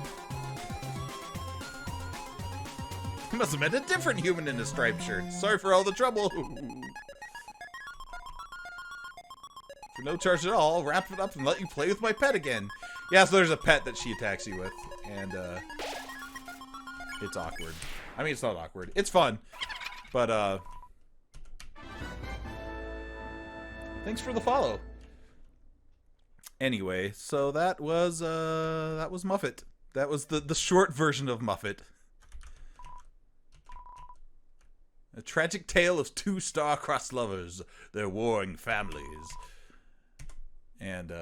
You must have met a different human in a striped shirt. Sorry for all the trouble. For no charge at all, I'll wrap it up and let you play with my pet again. Yeah, so there's a pet that she attacks you with, and it's awkward. I mean, it's not awkward. It's fun, but thanks for the follow. Anyway, so that was Muffet. That was the short version of Muffet. A tragic tale of two star-crossed lovers, their warring families. And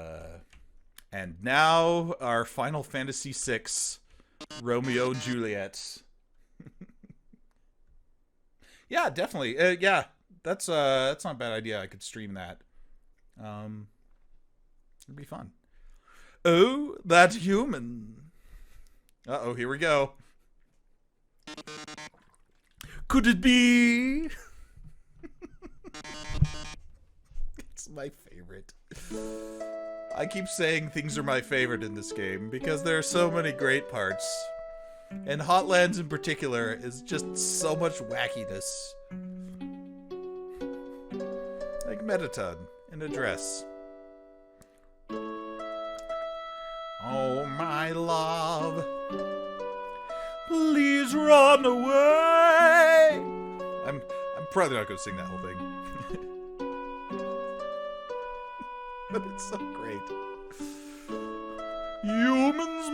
now our Final Fantasy VI, Romeo and Juliet. Yeah, definitely. Yeah, that's not a bad idea. I could stream that. It'd be fun. Oh, that human. Uh-oh, here we go. Could it be? It's my favorite. I keep saying things are my favorite in this game because there are so many great parts. And Hotlands in particular is just so much wackiness. Like Metaton in a dress. Oh, my love, please run away. I'm probably not going to sing that whole thing. But it's so great. Humans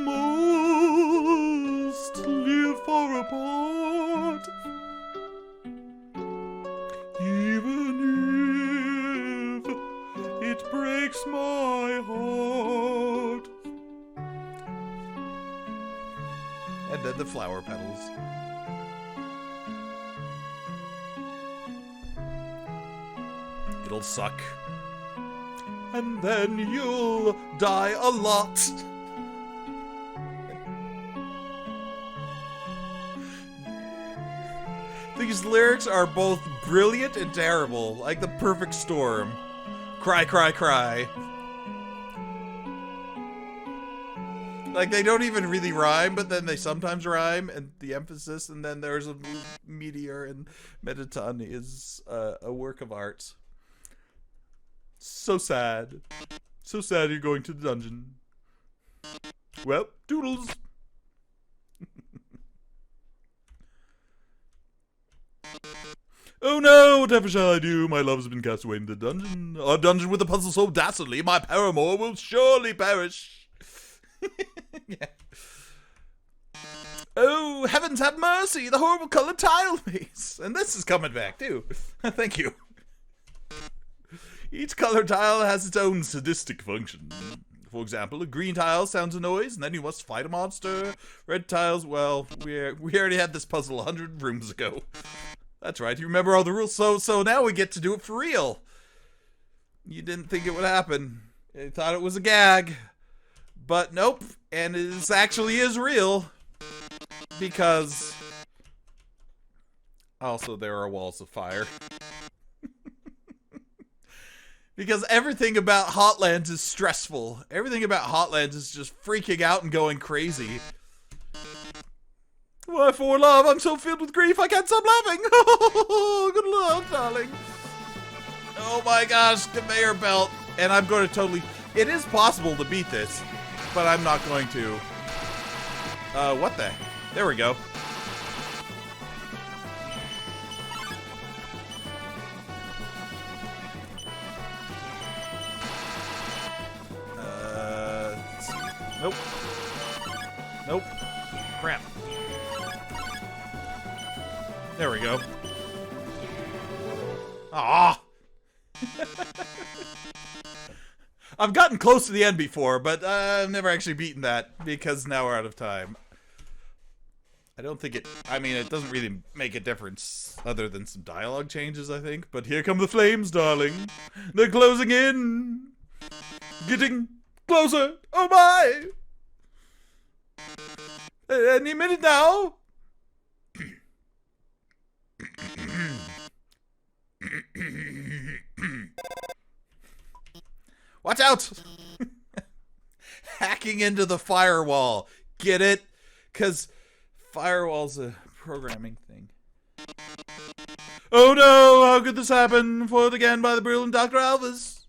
must live far apart, even if it breaks my heart. And then the flower petals. It'll suck. And then you'll die a lot. These lyrics are both brilliant and terrible, like the perfect storm. Cry, cry, cry. Like, they don't even really rhyme, but then they sometimes rhyme, and the emphasis, and then there's a meteor, and Metaton is a work of art. So sad. So sad you're going to the dungeon. Well, doodles. Oh no, whatever shall I do? My love has been cast away in the dungeon. A dungeon with a puzzle so dastardly, my paramour will surely perish. Yeah. Oh, heavens have mercy, the horrible colored tile maze. And this is coming back, too. Thank you. Each color tile has its own sadistic function. For example, a green tile sounds a noise, and then you must fight a monster. Red tiles, well, we already had this puzzle 100 rooms ago. That's right, you remember all the rules, so now we get to do it for real. You didn't think it would happen. You thought it was a gag. But nope, and it actually is real. Because also there are walls of fire. Because everything about Hotlands is stressful. Everything about Hotlands is just freaking out and going crazy. Why, for love, I'm so filled with grief, I can't stop laughing. Good Lord, darling. Oh my gosh, conveyor belt. And I'm going to totally... It is possible to beat this, but I'm not going to. What the... There we go. Let's see. Nope. Nope. Crap. There we go. Ah. I've gotten close to the end before, but I've never actually beaten that because now we're out of time. I don't think it... I mean, it doesn't really make a difference other than some dialogue changes, I think. But here come the flames, darling. They're closing in. Getting closer. Oh, my. Any minute now. Watch out. Hacking into the firewall. Get it? Because... Firewall's a programming thing. Oh no, how could this happen? Foiled again by the brilliant Dr. Alvis.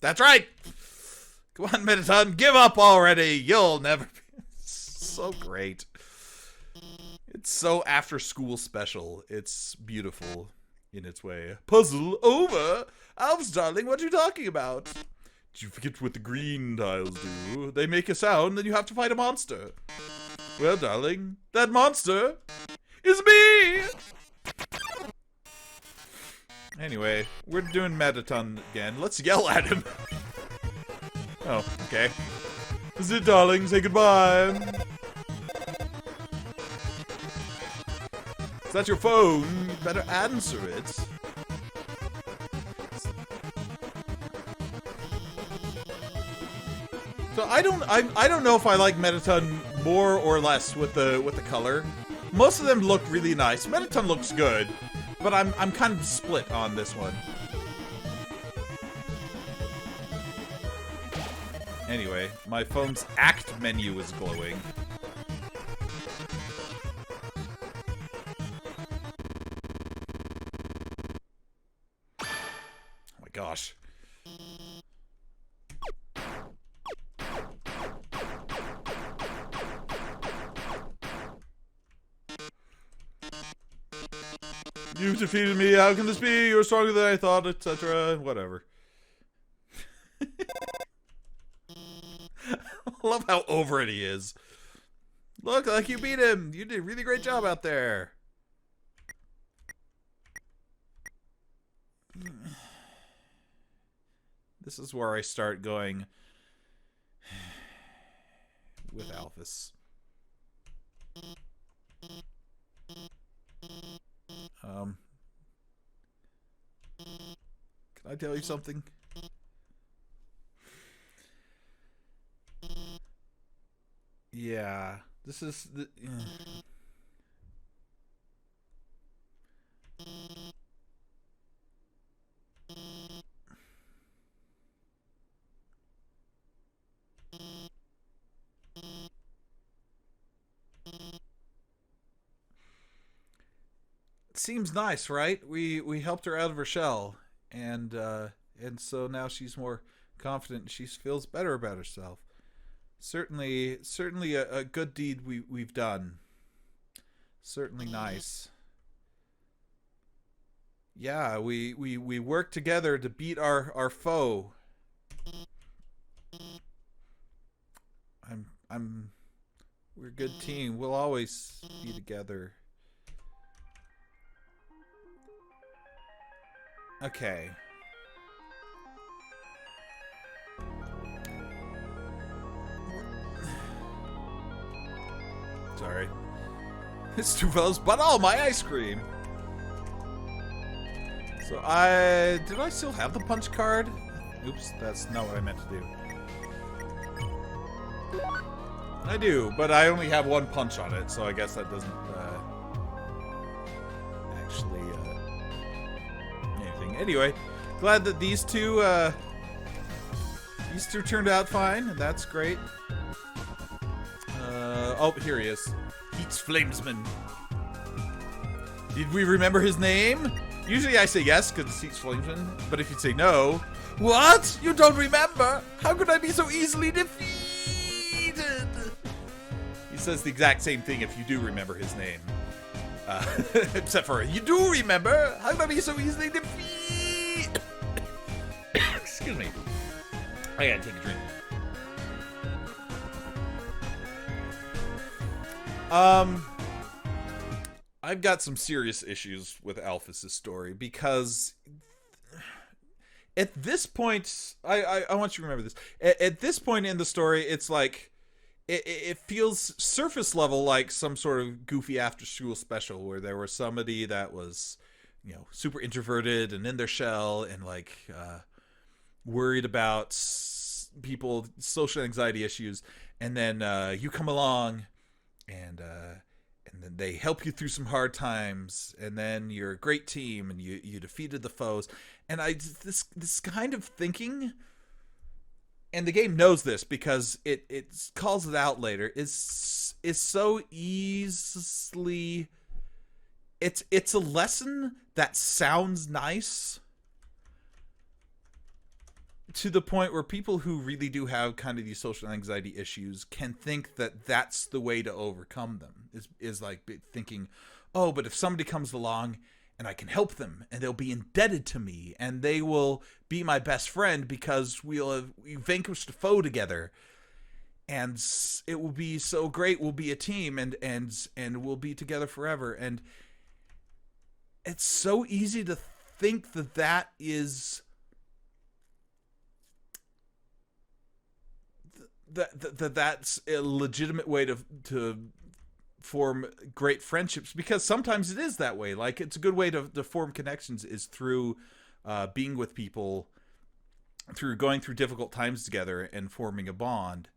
That's right. Come on, Metaton, give up already. You'll never be... So great. It's so after school special. It's beautiful in its way. Puzzle over. Elves, darling, what are you talking about? Did you forget what the green tiles do? They make a sound, then you have to fight a monster. Well, darling, that monster is me! Anyway, we're doing Metaton again. Let's yell at him. Oh, okay. This is it, darling. Say goodbye. Is that your phone? You better answer it. So I don't know if I like Metaton more or less with the color. Most of them look really nice. Metaton looks good, but I'm kind of split on this one. Anyway, my phone's act menu is glowing. Oh my gosh. You've defeated me. How can this be? You're stronger than I thought, etc. Whatever. I love how over it he is. Look, like you beat him. You did a really great job out there. This is where I start going with Alphys. Can I tell you something? Yeah, this is the... It seems nice, right? We helped her out of her shell, and so now she's more confident. She feels better about herself. Certainly a good deed we've done. Certainly nice. Yeah, we worked together to beat our foe. We're a good team. We'll always be together. Okay. Sorry. It's two fellas, but all my ice cream. So did I still have the punch card? Oops, that's not what I meant to do. I do, but I only have one punch on it, so I guess that doesn't actually anything. Anyway, glad that these two turned out fine. That's great. Oh, here he is. Heats Flamesman. Did we remember his name? Usually I say yes, because it's Heats Flamesman. But if you'd say no... What? You don't remember? How could I be so easily defeated? He says the exact same thing if you do remember his name. Except for, you do remember? How could I be so easily defeated? Excuse me. I gotta take a drink. I've got some serious issues with Alphys' story because at this point, I want you to remember this. At this point in the story, it's like it feels surface level like some sort of goofy after school special where there was somebody that was, you know, super introverted and in their shell and like worried about people, social anxiety issues, and then you come along and then they help you through some hard times, and then you're a great team, and you defeated the foes. And this kind of thinking, and the game knows this because it calls it out later, is so easily... It's a lesson that sounds nice to the point where people who really do have kind of these social anxiety issues can think that that's the way to overcome them, is like thinking, oh, but if somebody comes along and I can help them, and they'll be indebted to me, and they will be my best friend because we vanquished a foe together, and it will be so great. We'll be a team, and we'll be together forever. And it's so easy to think that is that's a legitimate way to form great friendships, because sometimes it is that way. Like, it's a good way to form connections is through being with people, through going through difficult times together and forming a bond.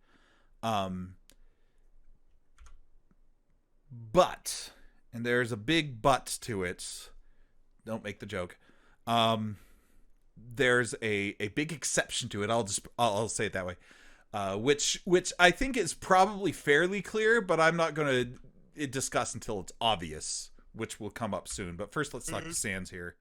But, and there's a big but to it, don't make the joke, there's a big exception to it. I'll say it that way. Which I think is probably fairly clear, but I'm not going to discuss until it's obvious, which will come up soon. But first, let's talk to Sans here.